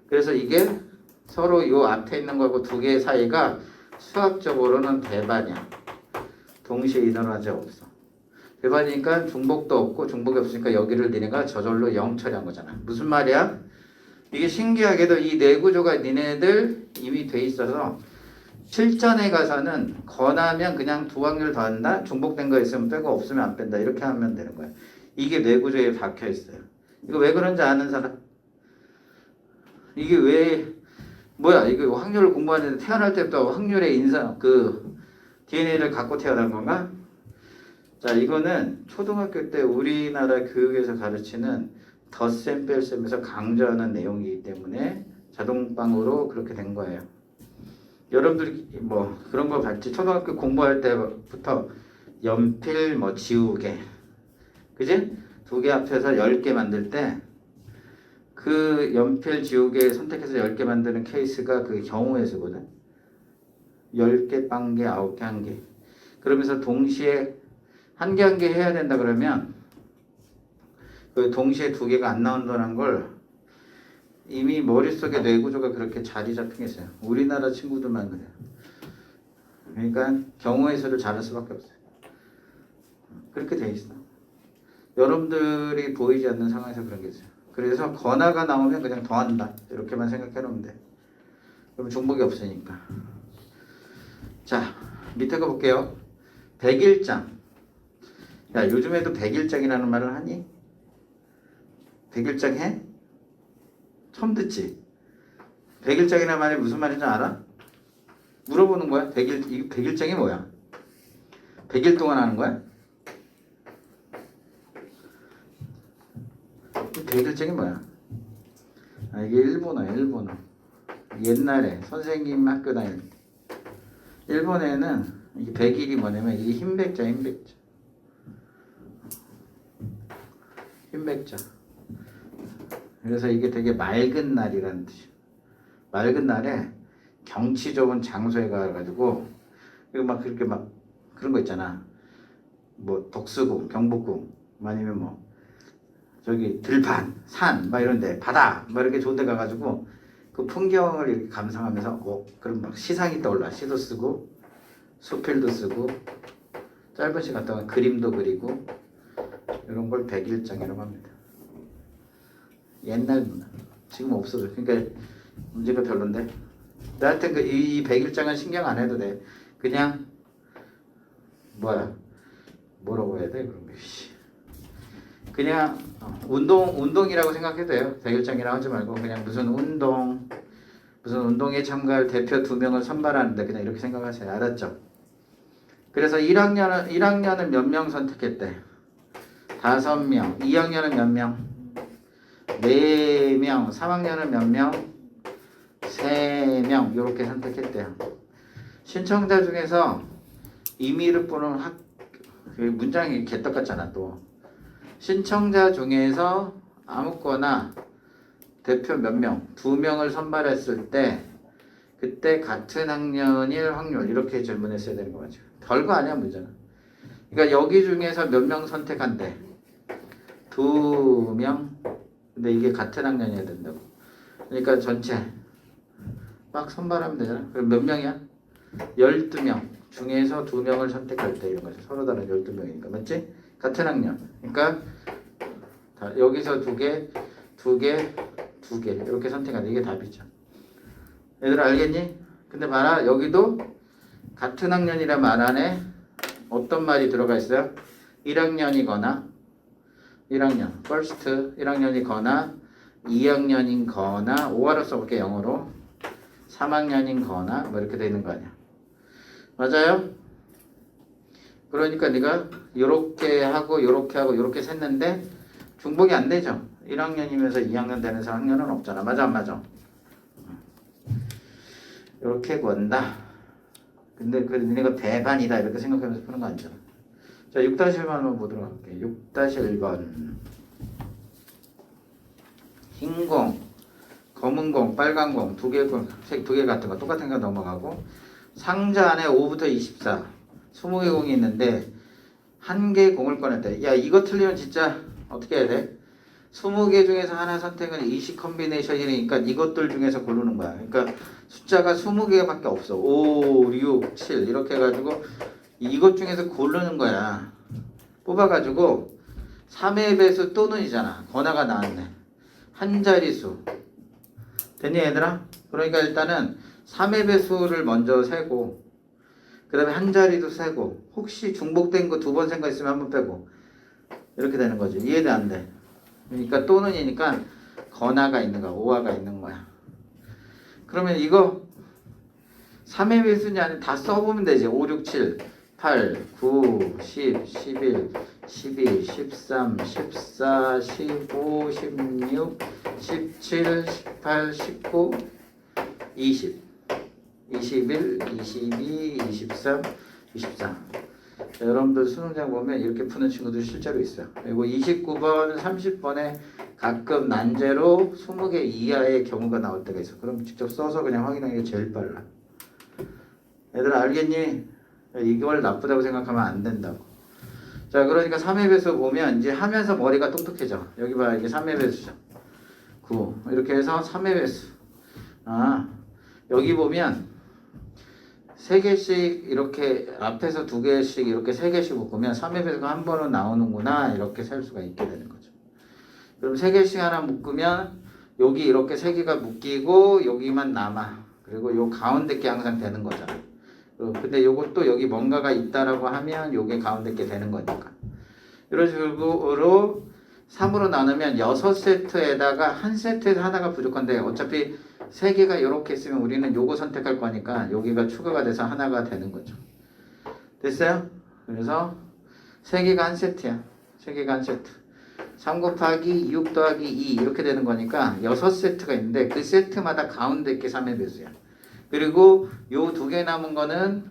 그래서 이게 서로 요 앞에 있는 거하고 2개 사이가 수학적으로는 대반이야. 동시에 인원화제 없어. 대반이니까 중복도 없고 중복이 없으니까 여기를 니네가 저절로 0 처리한 거잖아. 무슨 말이야? 이게 신기하게도 이 내구조가 니네들 이미 돼 있어서 실전에 가서는 권하면 그냥 두 확률 더한다. 중복된 거 있으면 빼고 없으면 안 뺀다. 이렇게 하면 되는 거야. 이게 내구조에 박혀 있어요. 이거 왜 그런지 아는 사람? 이게 왜 뭐야? 이거 확률을 공부하는데 태어날 때부터 확률의 인상 그 DNA를 갖고 태어난 건가? 자, 이거는 초등학교 때 우리나라 교육에서 가르치는 덧셈 뺄셈에서 강조하는 내용이기 때문에 자동방으로 그렇게 된 거예요. 여러분들이 뭐 그런 거 봤지? 초등학교 공부할 때부터 연필 뭐 지우개, 그지? 두 개 합쳐서 10개 만들 때 그 연필 지우개 선택해서 10개 만드는 케이스가 그 경우의 수거든. 10개, 빵개, 9개, 1개. 그러면서 동시에 한 개 한 개 해야 된다 그러면 그 동시에 두 개가 안 나온다는 걸 이미 머릿속에 뇌구조가 그렇게 자리 잡힌 게 있어요. 우리나라 친구들만 그래요. 그러니까 경우의 수를 잘할 수밖에 없어요. 그렇게 돼 있어. 여러분들이 보이지 않는 상황에서 그런 게 있어요. 그래서 건화가 나오면 그냥 더한다. 이렇게만 생각해 놓으면 돼. 그럼 중복이 없으니까. 자, 밑에 거 볼게요. 백일장. 야, 요즘에도 백일장이라는 말을 하니? 백일장 해? 처음 듣지? 백일장이라는 말이 무슨 말인지 알아? 물어보는 거야. 이 백일장이 뭐야? 100일 동안 하는 거야? 백일장이 뭐야? 아, 이게 일본어. 옛날에 선생님 학교 다닐 때 일본에는 이게 100일이 뭐냐면 이게 흰백자. 그래서 이게 되게 맑은 날이라는 뜻이야. 맑은 날에 경치 좋은 장소에 가가지고 이거 막 그렇게 막 그런 거 있잖아. 뭐 덕수궁, 경복궁, 아니면 뭐 저기 들판, 산, 막 이런데 바다, 막 이렇게 좋은데 가가지고 그 풍경을 이렇게 감상하면서 그럼 막 시상이 떠올라. 시도 쓰고 수필도 쓰고 짧은 시간 동안 그림도 그리고 이런 걸 백일장이라고 합니다. 옛날 문화. 지금 없어져. 그러니까 문제가 별론데. 나한테 이 백일장은 신경 안 해도 돼. 그냥 뭐라고 해야 돼 그런 게. 그냥 운동이라고 생각해도 돼요. 백일장이라고 하지 말고 그냥 무슨 운동에 참가할 대표 2명을 선발하는데 그냥 이렇게 생각하세요. 알았죠? 그래서 1학년은 몇 명 선택했대? 5명. 2학년은 몇 명? 4명. 3학년은 몇 명? 3명. 이렇게 선택했대요. 신청자 중에서 임의를 보는 문장이 개떡 같잖아 또. 신청자 중에서 아무거나 대표 몇 명, 2명을 선발했을 때 그때 같은 학년일 확률 이렇게 질문했어야 되는 거죠. 별거 아니야 문제는. 그러니까 여기 중에서 몇 명 선택한대? 2명. 근데 이게 같은 학년이어야 된다고. 그러니까 전체 막 선발하면 되잖아. 그럼 몇 명이야? 12명 중에서 2명을 선택할 때 이런 거죠. 서로 다른 12명이니까 맞지? 같은 학년. 그러니까 여기서 2개 이렇게 선택하는 이게 답이죠. 얘들 알겠니? 근데 봐라 여기도 같은 학년이란 말 안에 어떤 말이 들어가 있어요? 1학년이거나 1학년 first 1학년이거나 2학년인거나 5화로 써볼게 영어로 3학년인거나 뭐 이렇게 되는 거 아니야. 맞아요? 그러니까 네가 요렇게 하고 요렇게 하고 요렇게 샜는데 중복이 안 되죠. 1학년이면서 2학년 되는 4학년은 없잖아. 맞아 안 맞아? 요렇게 구한다. 근데 니네가 배반이다 이렇게 생각하면서 푸는 거 아니잖아. 자 6-1번 한번 보도록 할게. 6-1번 흰 공, 검은 공, 빨간 공, 색 2개 같은 거 똑같은 거 넘어가고 상자 안에 5부터 24 20개 공이 있는데 한 개 공을 꺼냈다. 야 이거 틀리면 진짜 어떻게 해야 돼? 20개 중에서 하나 선택은 20 컨비네이션이니까 이것들 중에서 고르는 거야. 그러니까 숫자가 20개밖에 없어. 5, 6, 7 이렇게 해가지고 이것 중에서 고르는 거야. 뽑아가지고 3의 배수 또는이잖아. 건화가 나왔네. 한 자리수. 됐니 얘들아? 그러니까 일단은 3의 배수를 먼저 세고 그 다음에 한 자리도 세고 혹시 중복된 거 2번 생각 있으면 한 번 빼고 이렇게 되는 거지. 이해돼 안 돼? 그러니까 또는이니까 건화가 있는 거야. 오화가 있는 거야. 그러면 이거 3의 배수냐 아니면 다 써보면 되지. 5, 6, 7, 8, 9, 10, 11, 12, 13, 14, 15, 16, 17, 18, 19, 20, 21, 22, 23, 24. 자, 여러분들 수능장 보면 이렇게 푸는 친구들 실제로 있어요. 그리고 29번, 30번에 가끔 난제로 20개 이하의 경우가 나올 때가 있어. 그럼 직접 써서 그냥 확인하는 게 제일 빨라. 얘들아 알겠니? 이걸 나쁘다고 생각하면 안 된다고. 자, 그러니까 3의 배수 보면 이제 하면서 머리가 똑똑해져. 여기 봐, 이게 3의 배수죠. 9 이렇게 해서 3의 배수. 아, 여기 보면 3개씩 이렇게 앞에서 2개씩 이렇게 3개씩 묶으면 3의 배수가 한 번은 나오는구나 이렇게 셀 수가 있게 되는 거죠. 그럼 3개씩 하나 묶으면 여기 이렇게 3개가 묶이고 여기만 남아. 그리고 요 가운데 게 항상 되는 거잖아. 근데 요것도 여기 뭔가가 있다라고 하면 요게 가운데 게 되는 거니까. 이런 식으로 3으로 나누면 6세트에다가 1세트에서 하나가 부족한데 어차피 3개가 이렇게 있으면 우리는 요거 선택할 거니까 여기가 추가가 돼서 하나가 되는 거죠. 됐어요? 그래서 3개가 1세트야. 3개가 1세트. 3 곱하기 6 더하기 2 이렇게 되는 거니까 6세트가 있는데 그 세트마다 가운데 있게 3의 배수야. 그리고 요 2개 남은 거는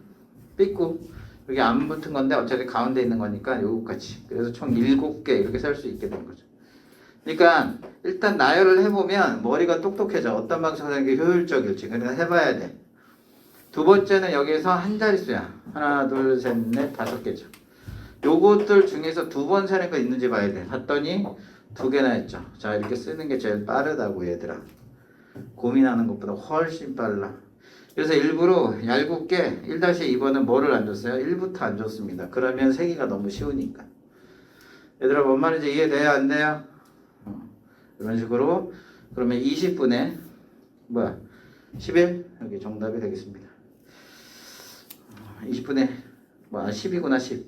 삐꾸 여기 안 붙은 건데 어차피 가운데 있는 거니까 요것까지. 그래서 총 7개 이렇게 셀 수 있게 되는 거죠. 그러니까 일단 나열을 해보면 머리가 똑똑해져. 어떤 방식으로 하는 게 효율적일지. 그러니까 해봐야 돼. 두 번째는 여기에서 한 자릿수야. 하나, 둘, 셋, 넷, 5개죠. 요것들 중에서 2번 세는 거 있는지 봐야 돼. 봤더니 2개나 했죠. 자, 이렇게 쓰는 게 제일 빠르다고 얘들아. 고민하는 것보다 훨씬 빨라. 그래서 일부러 얄궂게 1-2번은 뭐를 안 줬어요? 1부터 안 줬습니다. 그러면 세기가 너무 쉬우니까. 얘들아 뭔 말인지 이해돼요? 안 돼요? 이런 식으로 그러면 20분에 뭐야? 11? 여기 정답이 되겠습니다. 20분에 뭐 10이구나 10.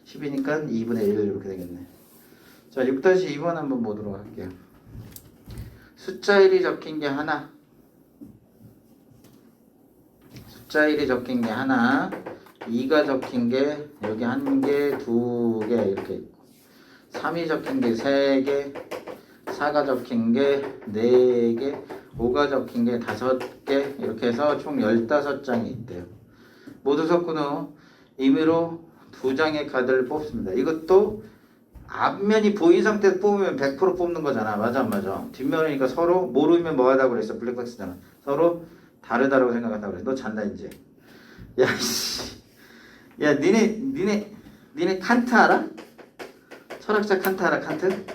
10이니까 2분의 1 이렇게 되겠네. 자, 6-2번 한번 보도록 할게요. 숫자 1이 적힌 게 하나. 숫자 1이 적힌 게 하나. 2가 적힌 게 여기 1개, 2개 이렇게 있고 3이 적힌 게 3개, 4가 적힌 게 4개, 5가 적힌 게 5개 이렇게 해서 총 15장이 있대요. 모두 섞은 후 임의로 2장의 카드를 뽑습니다. 이것도 앞면이 보인 상태에서 뽑으면 100% 뽑는 거잖아. 맞아 안 맞아? 뒷면이니까 서로 모르면 뭐 하다고 그랬어? 블랙박스잖아. 서로 다르다고 생각한다고 그래. 너 잔다 이제. 야 씨. 야 니네 칸트 알아? 철학자 칸트 알아? 칸트?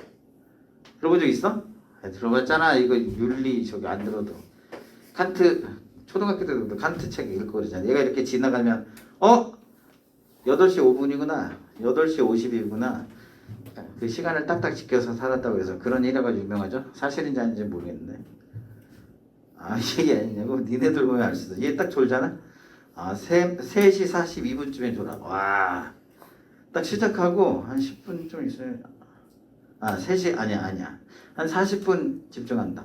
들어본 적 있어? 들어봤잖아. 이거 윤리 저기 안 들어도. 칸트 초등학교 때도 칸트 책 읽고 그러잖아. 얘가 이렇게 지나가면 8시 5분이구나. 8시 50이구나. 그 시간을 딱딱 지켜서 살았다고 해서 그런 일화가 유명하죠. 사실인지 아닌지 모르겠는데. 아 이게 아니냐고. 니네들 보면 알 수 있어. 얘 딱 졸잖아. 3시 42분쯤에 졸아. 와. 딱 시작하고 한 10분 좀 있어요. 3시 아니야. 한 40분 집중한다.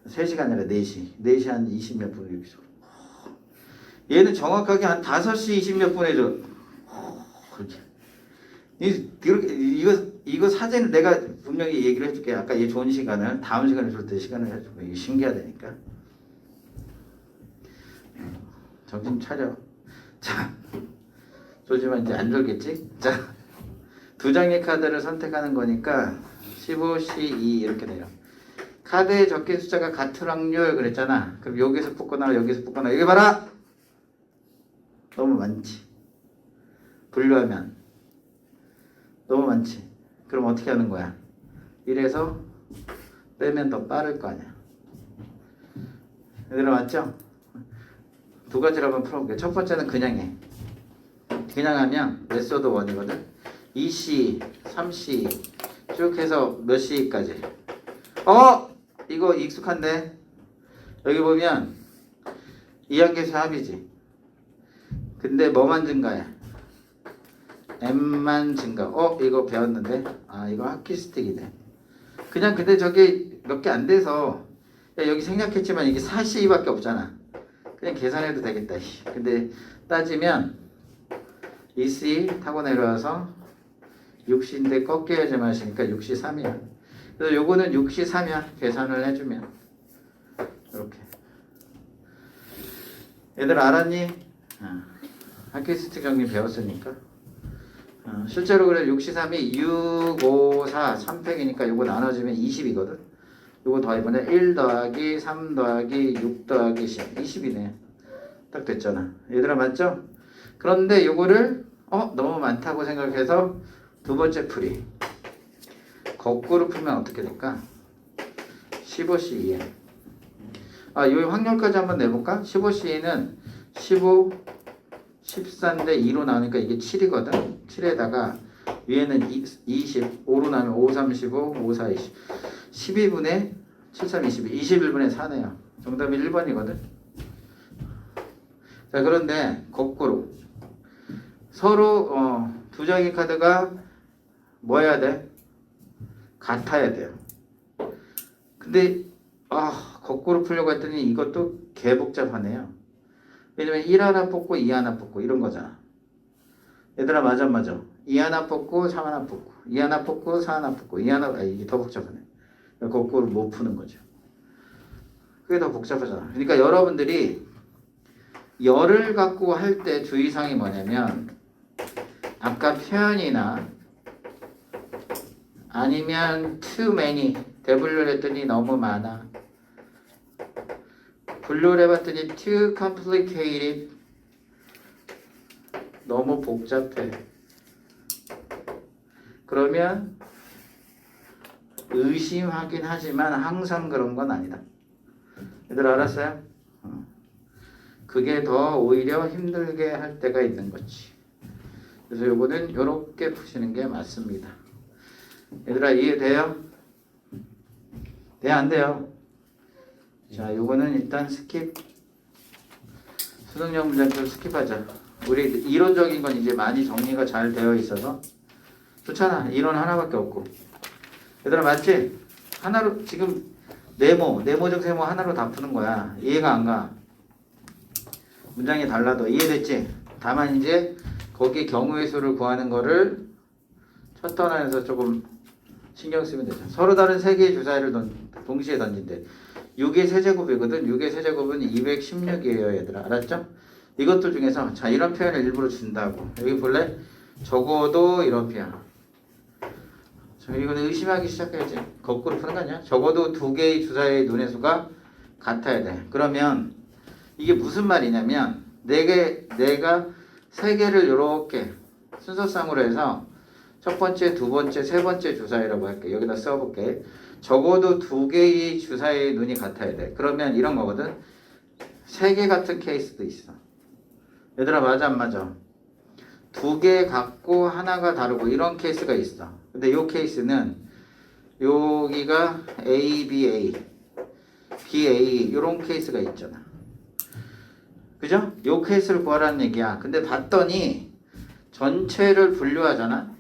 3시가 아니라 4시. 4시 한 20 몇 분 이렇게 졸아. 얘는 정확하게 한 5시 20 몇 분에 졸아. 그렇게. 이거 사진을 내가 분명히 얘기를 해줄게. 아까 얘 좋은 시간을 다음 시간에 줄 때 시간을 해줄게. 이게 신기하다니까. 정신 차려. 자, 졸지만 이제 안 졸겠지? 자, 2장의 카드를 선택하는 거니까 15C2 이렇게 돼요. 카드에 적힌 숫자가 같을 확률 그랬잖아. 그럼 여기서 뽑거나 여기서 뽑거나 여기 봐라. 너무 많지. 분류하면 너무 많지. 그럼 어떻게 하는 거야? 1에서 빼면 더 빠를 거 아니야. 얘들아 맞죠? 2가지로 한번 풀어볼게. 첫 번째는 그냥 해. 그냥 하면 메소드 1이거든. 2C, 3C 쭉 해서 몇 C까지. 이거 익숙한데? 여기 보면 이항계수 합이지. 근데 뭐만 증가해? M만 증가. 이거 배웠는데? 이거 하키 스틱이네. 그냥 근데 저게 몇 개 안 돼서 야, 여기 생략했지만 이게 42밖에 없잖아. 그냥 계산해도 되겠다. 근데 따지면 EC 타고 내려와서 6C인데 꺾여야지 마시니까 6C 3이야. 그래서 요거는 6C 3이야. 계산을 해주면 이렇게. 얘들 알았니? 학기스트 정리 배웠으니까. 실제로 그래 6C 3이 6, 5, 4, 3팩이니까 요거 나눠주면 20이거든. 요거 더해보면 1 더하기 3 더하기 6 더하기 10 20이네. 딱 됐잖아. 얘들아 맞죠? 그런데 요거를 너무 많다고 생각해서 두 번째 풀이 거꾸로 풀면 어떻게 될까? 15C2에 요 확률까지 한번 내볼까? 15C는 15, 14인데 2로 나오니까 이게 7이거든. 7에다가 위에는 20, 5로 나오면 5, 35, 5, 4, 20 12분의 7, 3, 22 21분의 4네요. 정답이 1번이거든. 자, 그런데 거꾸로 서로 두 장의 카드가 뭐 해야 돼? 같아야 돼요. 근데 거꾸로 풀려고 했더니 이것도 개 복잡하네요. 왜냐면 1 하나 뽑고 2 하나 뽑고 이런 거잖아. 얘들아 맞아. 2 하나 뽑고 3 하나 뽑고 2 하나 뽑고 4 하나 뽑고 2 하나 이게 더 복잡하네. 거꾸로 못 푸는 거죠. 그게 더 복잡하잖아. 그러니까 여러분들이 열을 갖고 할 때 주의사항이 뭐냐면 아까 표현이나 아니면 too many 대분류를 했더니 너무 많아. 분류를 해봤더니 too complicated 너무 복잡해. 그러면 의심하긴 하지만 항상 그런 건 아니다. 얘들 알았어요? 그게 더 오히려 힘들게 할 때가 있는 거지. 그래서 요거는 요렇게 푸시는 게 맞습니다. 얘들아 이해돼요? 돼? 안 돼요? 자, 요거는 일단 스킵. 수능형 문장들 스킵하자. 우리 이론적인 건 이제 많이 정리가 잘 되어 있어서 좋잖아. 이론 하나밖에 없고. 얘들아 맞지? 하나로 지금 네모적 세모 하나로 다 푸는 거야. 이해가 안 가? 문장이 달라도 이해됐지? 다만 이제 거기 경우의 수를 구하는 거를 첫 단원에서 조금 신경 쓰면 되죠. 서로 다른 세 개의 주사위를 동시에 던진대. 6의 세제곱이거든. 6의 세제곱은 216이에요, 얘들아. 알았죠? 이것들 중에서 자 이런 표현을 일부러 준다고. 여기 볼래? 적어도 이런 표현. 자, 이거는 의심하기 시작해야지. 거꾸로 푸는 거 아니야? 적어도 두 개의 주사위의 눈의 수가 같아야 돼. 그러면 이게 무슨 말이냐면 내가 세 개를 이렇게 순서상으로 해서 첫 번째, 두 번째, 세 번째 주사위라고 할게. 여기다 써볼게. 적어도 두 개의 주사위의 눈이 같아야 돼. 그러면 이런 거거든. 세 개 같은 케이스도 있어. 얘들아 맞아 안 맞아? 두 개 같고 하나가 다르고 이런 케이스가 있어. 근데 이 케이스는 여기가 A, B, A, B, A 이런 케이스가 있잖아. 그죠? 요 케이스를 구하라는 얘기야. 근데 봤더니 전체를 분류하잖아.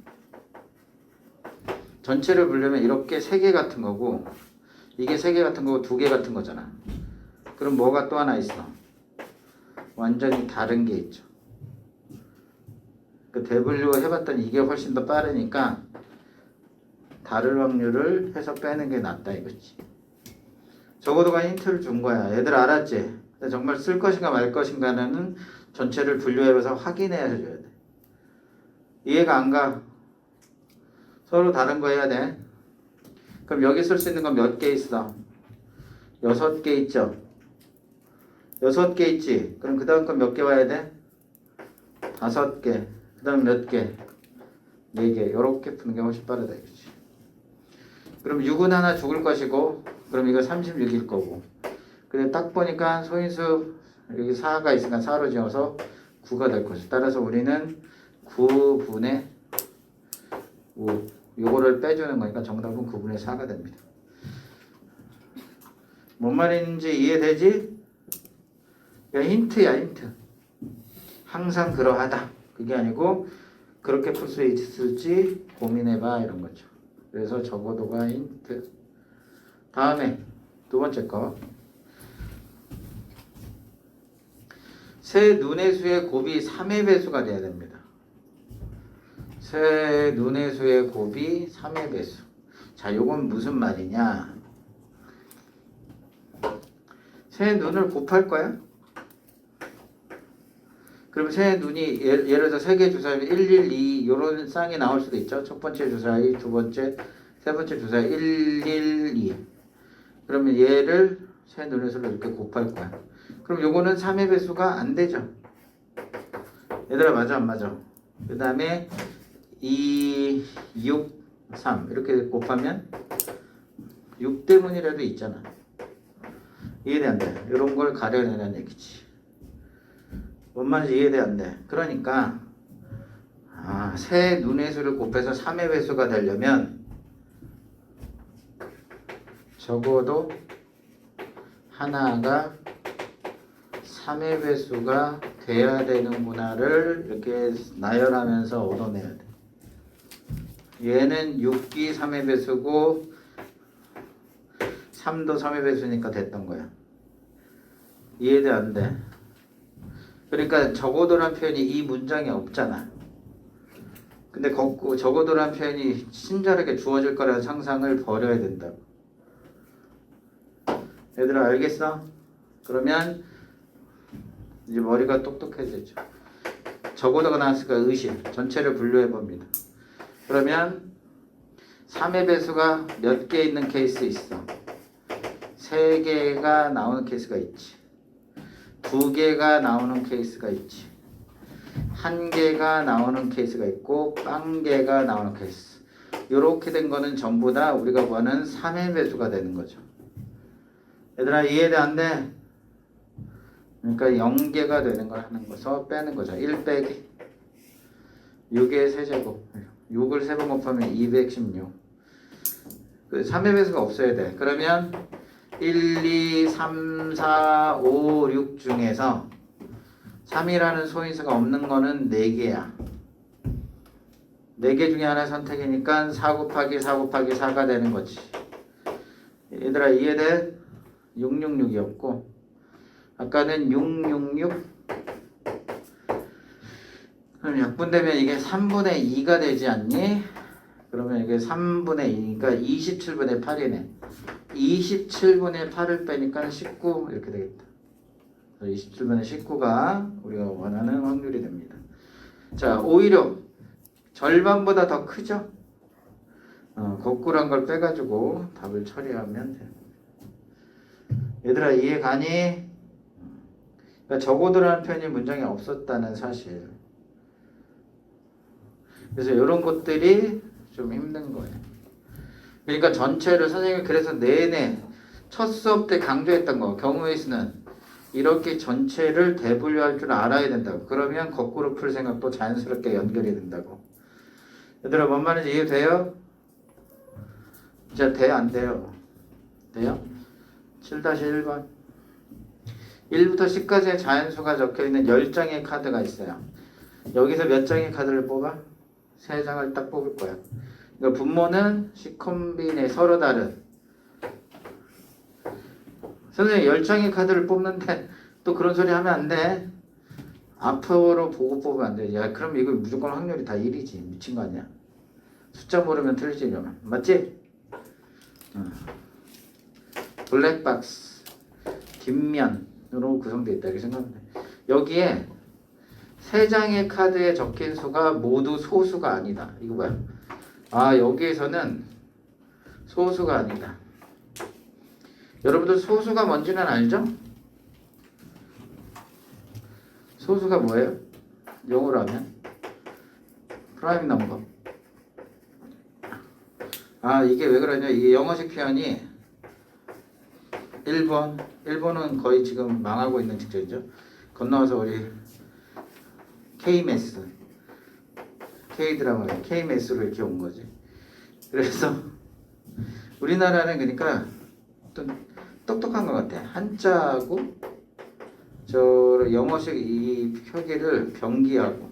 전체를 분류하면 이렇게 세 개 같은 거고 이게 세 개 같은 거고 두 개 같은 거잖아. 그럼 뭐가 또 하나 있어? 완전히 다른 게 있죠. 그 대분류 해봤더니 이게 훨씬 더 빠르니까 다를 확률을 해서 빼는 게 낫다 이거지. 적어도가 힌트를 준 거야. 얘들 알았지? 정말 쓸 것인가 말 것인가는 전체를 분류해서 확인해야 줘야 돼. 이해가 안 가? 서로 다른 거 해야 돼. 그럼 여기 쓸 수 있는 건 몇 개 있어? 6개 있죠? 6개 있지? 그럼 그 다음 건 몇 개 와야 돼? 5개. 그 다음 몇 개? 4개. 요렇게 푸는 게 훨씬 빠르다 이거지. 그럼 6은 하나 죽을 것이고 그럼 이거 36일 거고. 근데 딱 보니까 소인수 여기 4가 있으니까 4로 지어서 9가 될 것이고 따라서 우리는 9분의 5 요거를 빼주는 거니까 정답은 9분의 4가 됩니다. 뭔 말인지 이해되지? 힌트야 힌트. 항상 그러하다. 그게 아니고 그렇게 풀 수 있을지 고민해봐 이런 거죠. 그래서 적어도가 힌트. 다음에 두 번째 거. 세 눈의 수의 곱이 3의 배수가 돼야 됩니다. 세 눈의 수의 곱이 3의 배수. 자, 요건 무슨 말이냐? 세 눈을 곱할 거야? 그럼 세 눈이 예를 들어서 세 개 주사위 1, 1, 2 이런 쌍이 나올 수도 있죠. 첫 번째 주사위, 두 번째, 세 번째 주사위 1, 1, 2. 그러면 얘를 세 눈의 수로 이렇게 곱할 거야. 그럼 요거는 3의 배수가 안 되죠. 얘들아 맞아 안 맞아? 그 다음에 2, 6, 3 이렇게 곱하면 6 때문이라도 있잖아. 이해돼 안 돼? 이런 걸 가려내는 얘기지. 뭔 말인지 이해돼 안 돼? 그러니까 세 눈의 수를 곱해서 3의 배수가 되려면 적어도 하나가 3의 배수가 돼야 되는구나를 이렇게 나열하면서 얻어내야 돼. 얘는 6이 3의 배수고 3도 3의 배수니까 됐던 거야. 이해돼 안 돼? 그러니까 적어도란 표현이 이 문장에 없잖아. 근데 적어도란 표현이 친절하게 주어질 거라는 상상을 버려야 된다고. 얘들아 알겠어? 그러면 이제 머리가 똑똑해지죠. 적어도가 나왔으니까 의심 전체를 분류해 봅니다. 그러면 3의 배수가 몇 개 있는 케이스 있어? 3개가 나오는 케이스가 있지. 2개가 나오는 케이스가 있지. 1개가 나오는 케이스가 있고 0개가 나오는 케이스. 이렇게 된 거는 전부 다 우리가 구하는 3의 배수가 되는 거죠. 얘들아 이해돼 안 돼? 그러니까 0개가 되는 걸 하는 거서 빼는 거죠. 1 빼기 6의 세제곱 6을 3번 곱하면 216. 그 3의 배수가 없어야 돼. 그러면 1, 2, 3, 4, 5, 6 중에서 3이라는 소인수가 없는 거는 4개야. 4개 중에 하나 선택이니까 4 곱하기 4 곱하기 4가 되는 거지. 얘들아 이해돼? 666이었고 아까는 666. 그럼 약분되면 이게 3분의 2가 되지 않니? 그러면 이게 3분의 2니까 27분의 8이네. 27분의 8을 빼니까 19 이렇게 되겠다. 27분의 19가 우리가 원하는 확률이 됩니다. 자, 오히려 절반보다 더 크죠? 거꾸로 한 걸 빼가지고 답을 처리하면 돼요. 얘들아 이해 가니? 그러니까 적어도라는 표현이 문장에 없었다는 사실. 그래서 이런 것들이 좀 힘든 거예요. 그러니까 전체를 선생님이 그래서 내내 첫 수업 때 강조했던 거 경우의 수는 이렇게 전체를 대분류할 줄 알아야 된다고. 그러면 거꾸로 풀 생각도 자연스럽게 연결이 된다고. 얘들아 뭔 말인지 이해돼요? 이제 돼요 안 돼요? 돼요? 7-1번 1부터 10까지의 자연수가 적혀있는 10장의 카드가 있어요. 여기서 몇 장의 카드를 뽑아? 3장을 딱 뽑을 거야. 그러니까 분모는 C콤비네 서로 다른. 선생님 10장의 카드를 뽑는데 또 그런 소리 하면 안 돼. 앞으로 보고 뽑으면 안 돼. 야 그럼 이거 무조건 확률이 다 1이지. 미친 거 아니야? 숫자 모르면 틀리지 이러면. 맞지? 블랙박스 뒷면으로 구성되어 있다 이렇게 생각하면 돼. 여기에 3장의 카드에 적힌 수가 모두 소수가 아니다. 이거 뭐야? 여기에서는 소수가 아니다. 여러분들 소수가 뭔지는 알죠? 소수가 뭐예요? 영어로 하면 프라임 넘버. 이게 왜 그러냐? 이게 영어식 표현이 1번은 거의 지금 망하고 있는 직전이죠. 건너와서 우리 KMS K드라마 KMS로 이렇게 온 거지. 그래서 우리나라는 그러니까 좀 똑똑한 것 같아. 한자하고 저 영어식 이 표기를 병기하고.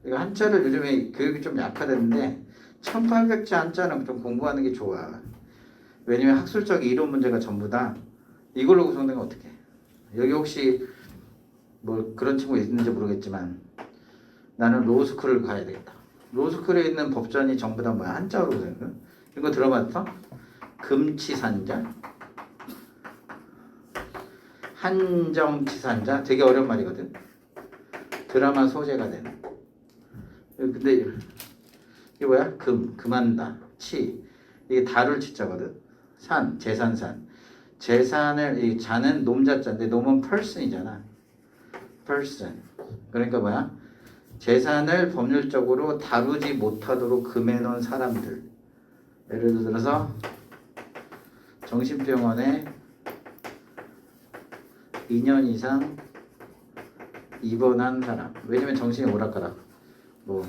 그러니까 한자를 요즘에 교육이 좀 약화됐는데 1800자 한자는 좀 공부하는 게 좋아. 왜냐면 학술적 이론 문제가 전부 다 이걸로 구성된 거 어떻게? 여기 혹시 뭐 그런 친구 있는지 모르겠지만 나는 로스쿨을 가야 되겠다. 로스쿨에 있는 법전이 전부 다 뭐야? 한자어로 구성된 거. 이거 들어봤어? 금치산자, 한정치산자, 되게 어려운 말이거든. 드라마 소재가 되는. 근데 이게 뭐야? 금한다. 치, 이게 다룰 치자거든. 산, 재산산. 재산을 이 자는 놈자자인데 놈은 person이잖아. person. 그러니까 뭐야? 재산을 법률적으로 다루지 못하도록 금해놓은 사람들. 예를 들어서 정신병원에 2년 이상 입원한 사람. 왜냐면 정신이 오락가락. 뭐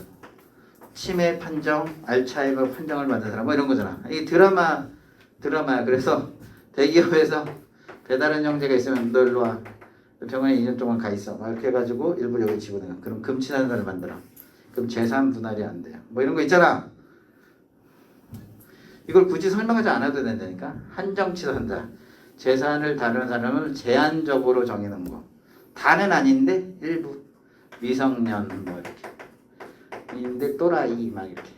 치매 판정, 알츠하이머 판정을 받은 사람 뭐 이런 거잖아. 이게 드라마야. 그래서 대기업에서 배다른 형제가 있으면 너 일로 와. 병원에 2년 동안 가 있어. 막 이렇게 해가지고 일부 여기 집어넣어. 그럼 금치산자를 만들어. 그럼 재산 분할이 안 돼요. 뭐 이런 거 있잖아. 이걸 굳이 설명하지 않아도 된다니까. 한정치산자. 재산을 다루는 사람을 제한적으로 정해놓은 거. 다는 아닌데 일부. 미성년 뭐 이렇게. 근데 또라이 막 이렇게.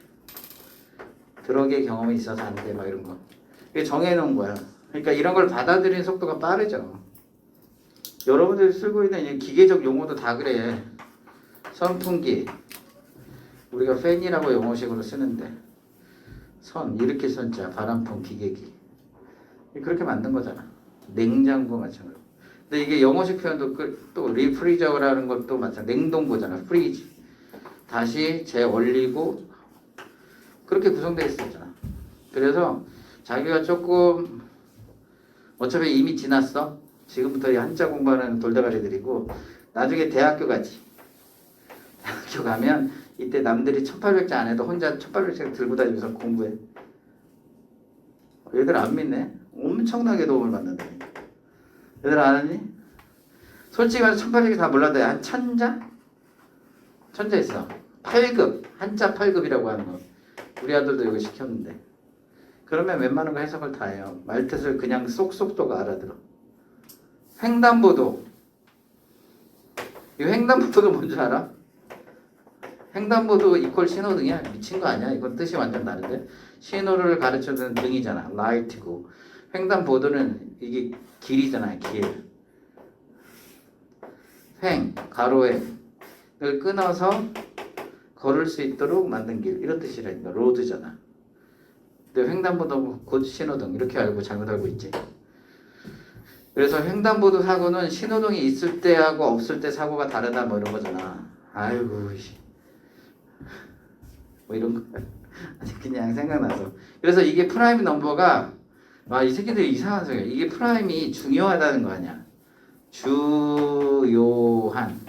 드럭의 경험이 있어서 안 돼 막 이런 거. 이게 정해놓은 거야. 그러니까 이런 걸 받아들이는 속도가 빠르죠. 여러분들이 쓰고 있는 기계적 용어도 다 그래. 선풍기. 우리가 팬이라고 영어식으로 쓰는데 선, 이렇게 선자, 바람풍, 기계기. 그렇게 만든 거잖아. 냉장고 마찬가지로. 근데 이게 영어식 표현도 또 리프리저라는 것도 마찬가지로. 냉동고잖아. 프리지. 다시 재얼리고 그렇게 구성되어 있었잖아. 그래서 자기가 조금 어차피 이미 지났어. 지금부터 이 한자 공부하는 돌대가리들이고 나중에 대학교 가지. 대학교 가면 이때 남들이 1800자 안 해도 혼자 1800자 들고 다니면서 공부해. 얘들 안 믿네. 엄청나게 도움을 받는다. 얘들 아니? 솔직히 말해서 1800이 다 몰라도 한 1000자? 1000자 있어. 8급. 한자 8급이라고 하는 거. 우리 아들도 이거 시켰는데. 그러면 웬만한 거 해석을 다 해요. 말뜻을 그냥 쏙쏙쏙 알아들어. 횡단보도. 이 횡단보도가 뭔지 알아? 횡단보도 이퀄 신호등이야. 미친 거 아니야? 이건 뜻이 완전 다른데. 신호를 가르쳐주는 등이잖아. 라이트고. 횡단보도는 이게 길이잖아. 길. 횡, 가로에 을 끊어서 걸을 수 있도록 만든 길. 이런 뜻이라니까. 로드잖아. 근데 횡단보도 곧 신호등. 이렇게 알고 잘못 알고 있지. 그래서 횡단보도 사고는 신호등이 있을 때하고 없을 때 사고가 다르다 뭐 이런 거잖아. 아이고 뭐 이런 거 그냥 생각나서. 그래서 이게 프라임 넘버가 이 새끼들이 이상한 소리야. 이게 프라임이 중요하다는 거 아니야. 주요한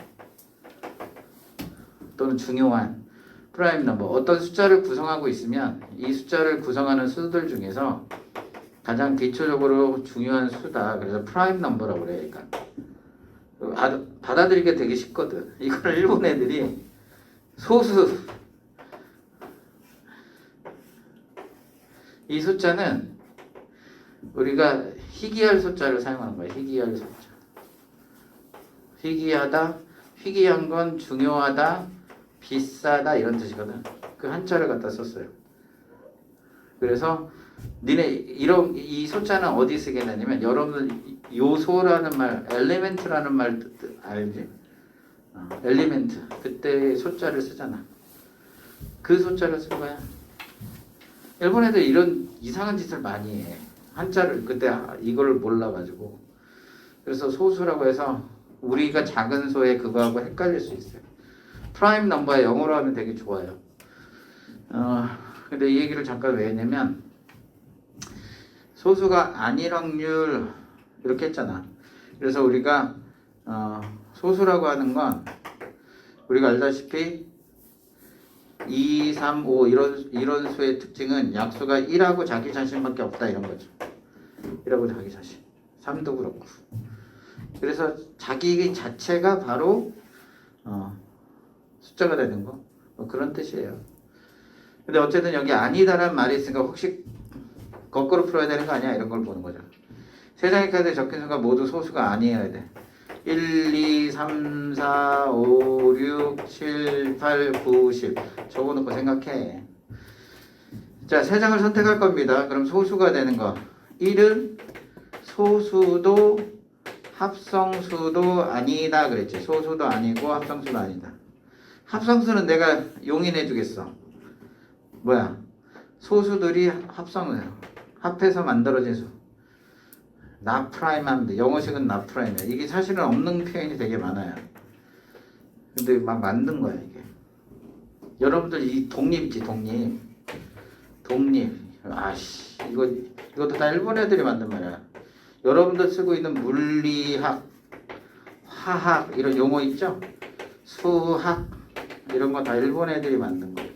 또는 중요한 프라임 넘버. 어떤 숫자를 구성하고 있으면 이 숫자를 구성하는 수들 중에서 가장 기초적으로 중요한 수다. 그래서 프라임 넘버라고 그래. 그러니까 받아들이기가 되게 쉽거든. 이걸 일본 애들이 소수. 이 숫자는 우리가 희귀할 숫자를 사용하는 거야. 희귀할 숫자. 희귀하다, 희귀한 건 중요하다, 비싸다 이런 뜻이거든. 그 한자를 갖다 썼어요. 그래서 이 숫자는 어디 쓰게 되냐면 여러분들 요소라는 말, 엘리멘트라는 말 알지? 엘리멘트. 그때 숫자를 쓰잖아. 그 숫자를 쓴 거야. 일본 애들 이런 이상한 짓을 많이 해. 한자를 그때 이걸 몰라가지고. 그래서 소수라고 해서 우리가 작은 소에 그거하고 헷갈릴 수 있어요. 프라임 넘버에 영어로 하면 되게 좋아요. 근데 이 얘기를 잠깐 왜 했냐면 소수가 아닐 확률 이렇게 했잖아. 그래서 우리가 소수라고 하는 건 우리가 알다시피 2, 3, 5 이런 수의 특징은 약수가 1하고 자기 자신밖에 없다 이런 거죠. 1하고 자기 자신. 3도 그렇고. 그래서 자기 자체가 바로 숫자가 되는 거. 뭐 그런 뜻이에요. 근데 어쨌든 여기 아니다라는 말이 있으니까 혹시 거꾸로 풀어야 되는 거 아니야? 이런 걸 보는 거죠. 세 장의 카드에 적힌 수가 모두 소수가 아니어야 돼. 1, 2, 3, 4, 5, 6, 7, 8, 9, 10 적어놓고 생각해. 자, 세 장을 선택할 겁니다. 그럼 소수가 되는 거 1은 소수도 합성수도 아니다 그랬지. 소수도 아니고 합성수도 아니다. 합성수는 내가 용인해 주겠어. 뭐야? 소수들이 합해서 만들어진 수. 나 프라임하면 돼. 영어식은 나 프라임이야. 이게 사실은 없는 표현이 되게 많아요. 근데 막 만든 거야 이게. 여러분들 이 독립 있지, 독립. 아씨, 이것도 다 일본 애들이 만든 말이야. 여러분들 쓰고 있는 물리학, 화학 이런 용어 있죠? 수학 이런 거 다 일본 애들이 만든 거예요.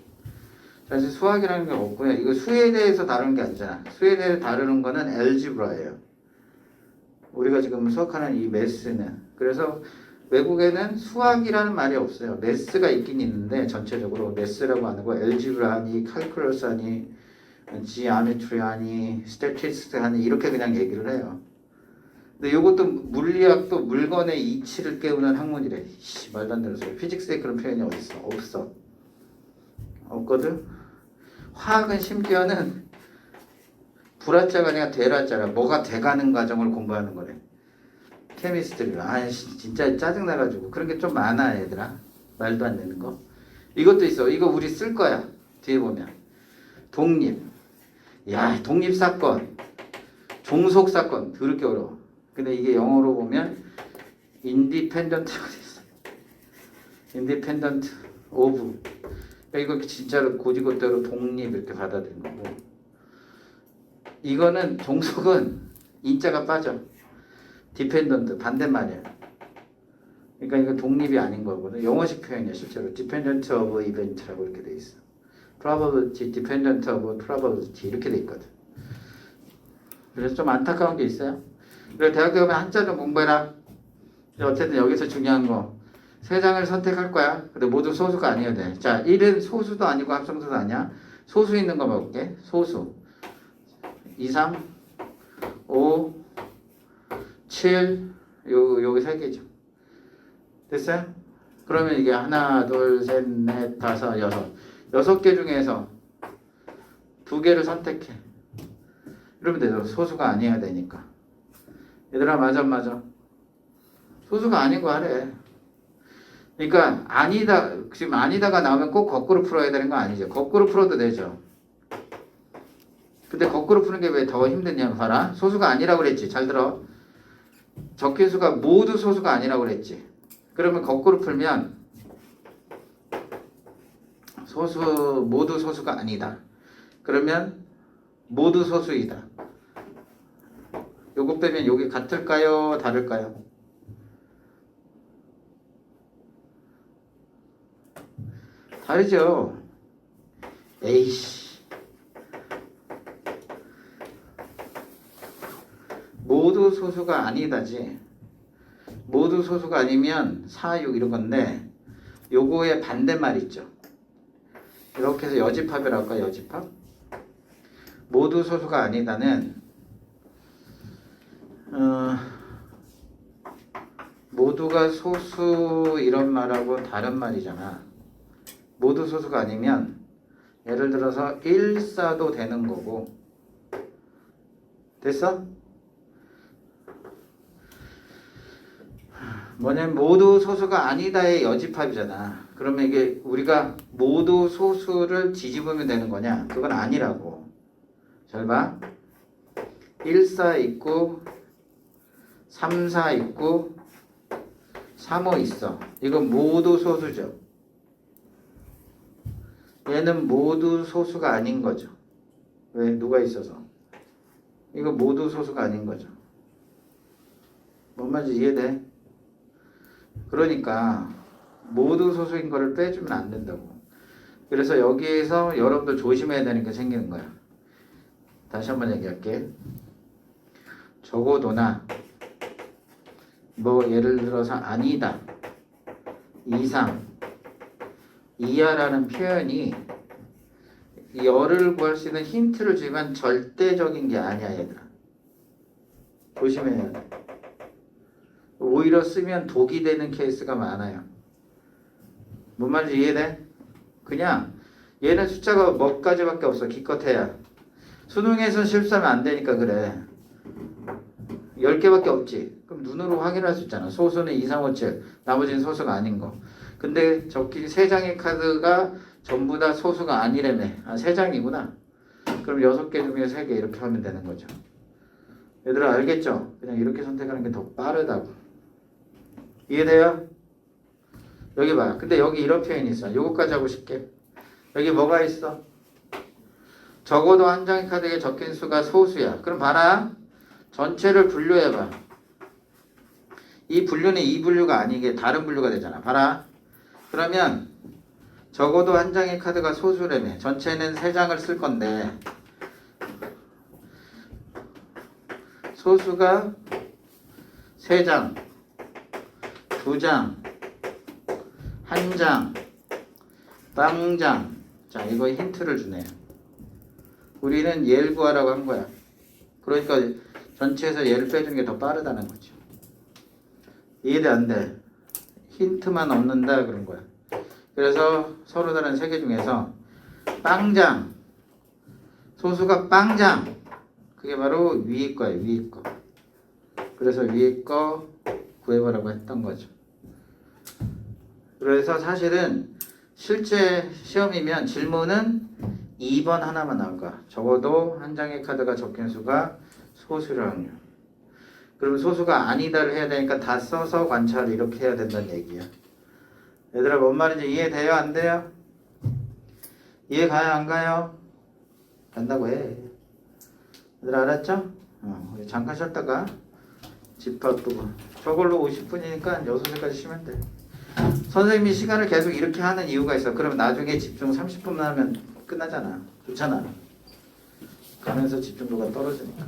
사실 수학이라는 게 없고요. 이거 수에 대해서 다루는 게 아니잖아. 수에 대해서 다루는 거는 엘지브라예요. 우리가 지금 수학하는 이 매스는. 그래서 외국에는 수학이라는 말이 없어요. 매스가 있긴 있는데 전체적으로 매스라고 안 하고 엘지브라 하니, 칼큘러스 하니, 지오메트리 하니, 스태티스틱 하니 이렇게 그냥 얘기를 해요. 근데 이것도 물리학도 물건의 이치를 깨우는 학문이래. 말도 안 되는 소리. 피직스에 그런 표현이 어딨어? 없어. 없거든. 화학은 심지어는 불화자가 아니라 대라자라 뭐가 돼가는 과정을 공부하는 거래. 케미스트리로. 아이씨 진짜 짜증나가지고 그런 게 좀 많아 얘들아. 말도 안 되는 거. 이것도 있어. 이거 우리 쓸 거야. 뒤에 보면 독립. 야 독립사건, 종속사건 더럽게 어려워. 근데 이게 영어로 보면 independent가 됐어. independent of. 이거 진짜로 고지고대로 독립 이렇게 받아들인 거고. 이거는 종속은 인자가 빠져. dependent 반대말이야. 그러니까 이거 독립이 아닌 거거든. 영어식 표현이야 실제로. dependent of event라고 이렇게 돼 있어. probability, dependent of probability 이렇게 돼 있거든. 그래서 좀 안타까운 게 있어요. 그래서 대학교 가면 한자 좀 공부해라. 어쨌든 여기서 중요한 거. 세 장을 선택할 거야. 근데 모두 소수가 아니어야 돼. 자, 1은 소수도 아니고 합성수도 아니야. 소수 있는 거 볼게. 소수. 2, 3, 5, 7, 여기 세 개죠. 됐어요? 그러면 이게 하나, 둘, 셋, 넷, 다섯, 여섯. 6개 중에서 2개를 선택해. 이러면 되죠. 소수가 아니어야 되니까. 얘들아, 맞아. 소수가 아닌 거 하래. 그러니까 아니다, 지금 아니다가 나오면 꼭 거꾸로 풀어야 되는 거 아니죠. 거꾸로 풀어도 되죠. 근데 거꾸로 푸는 게 왜 더 힘드냐면 봐라. 소수가 아니라고 그랬지. 잘 들어. 적힌 수가 모두 소수가 아니라고 그랬지. 그러면 거꾸로 풀면 모두 소수가 아니다. 그러면 모두 소수이다. 요거 빼면 요게 같을까요? 다를까요? 다르죠. 에이씨. 모두 소수가 아니다지. 모두 소수가 아니면 4, 6 이런 건데 요거의 반대말 있죠. 이렇게 해서 여집합이라고 할까? 여집합? 모두 소수가 아니다는 모두가 소수 이런 말하고 다른 말이잖아. 모두 소수가 아니면 예를 들어서 1, 4도 되는 거고. 됐어? 뭐냐면 모두 소수가 아니다의 여집합이잖아. 그러면 이게 우리가 모두 소수를 뒤집으면 되는 거냐? 그건 아니라고. 잘 봐. 1, 4 있고 3, 4 있고 3, 5 있어. 이건 모두 소수죠. 얘는 모두 소수가 아닌 거죠. 왜? 누가 있어서. 이거 모두 소수가 아닌 거죠. 뭔 말인지 이해돼? 그러니까 모두 소수인 거를 빼주면 안 된다고. 그래서 여기에서 여러분들 조심해야 되는 게 생기는 거야. 다시 한번 얘기할게. 적어도나 뭐 예를 들어서 아니다, 이상, 이하라는 표현이 열을 구할 수 있는 힌트를 주지만 절대적인 게 아니야 얘들아. 조심해야 돼. 오히려 쓰면 독이 되는 케이스가 많아요. 뭔 말인지 이해돼? 그냥 얘는 숫자가 몇 가지밖에 없어. 기껏해야. 수능에선 실수하면 안 되니까 그래. 10개밖에 없지. 그럼 눈으로 확인할 수 있잖아. 소수는 2, 3, 5, 7. 나머지는 소수가 아닌 거. 근데 적힌 3장의 카드가 전부 다 소수가 아니라며. 아, 3장이구나. 그럼 6개 중에 3개 이렇게 하면 되는 거죠. 얘들아 알겠죠? 그냥 이렇게 선택하는 게 더 빠르다고. 이해돼요? 여기 봐. 근데 여기 이런 표현이 있어. 요거까지 하고 싶게. 여기 뭐가 있어? 적어도 한 장의 카드에 적힌 수가 소수야. 그럼 봐라. 전체를 분류해봐. 이 분류는 이 분류가 아니게 다른 분류가 되잖아. 봐라. 그러면 적어도 한 장의 카드가 소수라며. 전체는 3장을 쓸 건데 소수가 3장, 2장, 1장, 빵장. 자, 이거 힌트를 주네요. 우리는 얘를 구하라고 한 거야. 그러니까 전체에서 얘를 빼주는 게 더 빠르다는 거죠. 이해돼 안 돼? 힌트만 얻는다 그런 거야. 그래서 서로 다른 3개 중에서 빵장, 소수가 빵장. 그게 바로 위에 거예요. 위에 거. 그래서 위에 거 구해보라고 했던 거죠. 그래서 사실은 실제 시험이면 질문은 2번 하나만 나올 거야. 적어도 한 장의 카드가 적힌 수가 소수일 확률. 그럼 소수가 아니다를 해야 되니까 다 써서 관찰을 이렇게 해야 된다는 얘기야. 얘들아 뭔 말인지 이해돼요? 안 돼요? 이해 가요? 안 가요? 간다고 해. 얘들아 알았죠? 우리 잠깐 쉬었다가 집 바쁘고 저걸로 50분이니까 6시까지 쉬면 돼. 선생님이 시간을 계속 이렇게 하는 이유가 있어. 그러면 나중에 집중 30분만 하면 끝나잖아. 좋잖아. 가면서 집중도가 떨어지니까.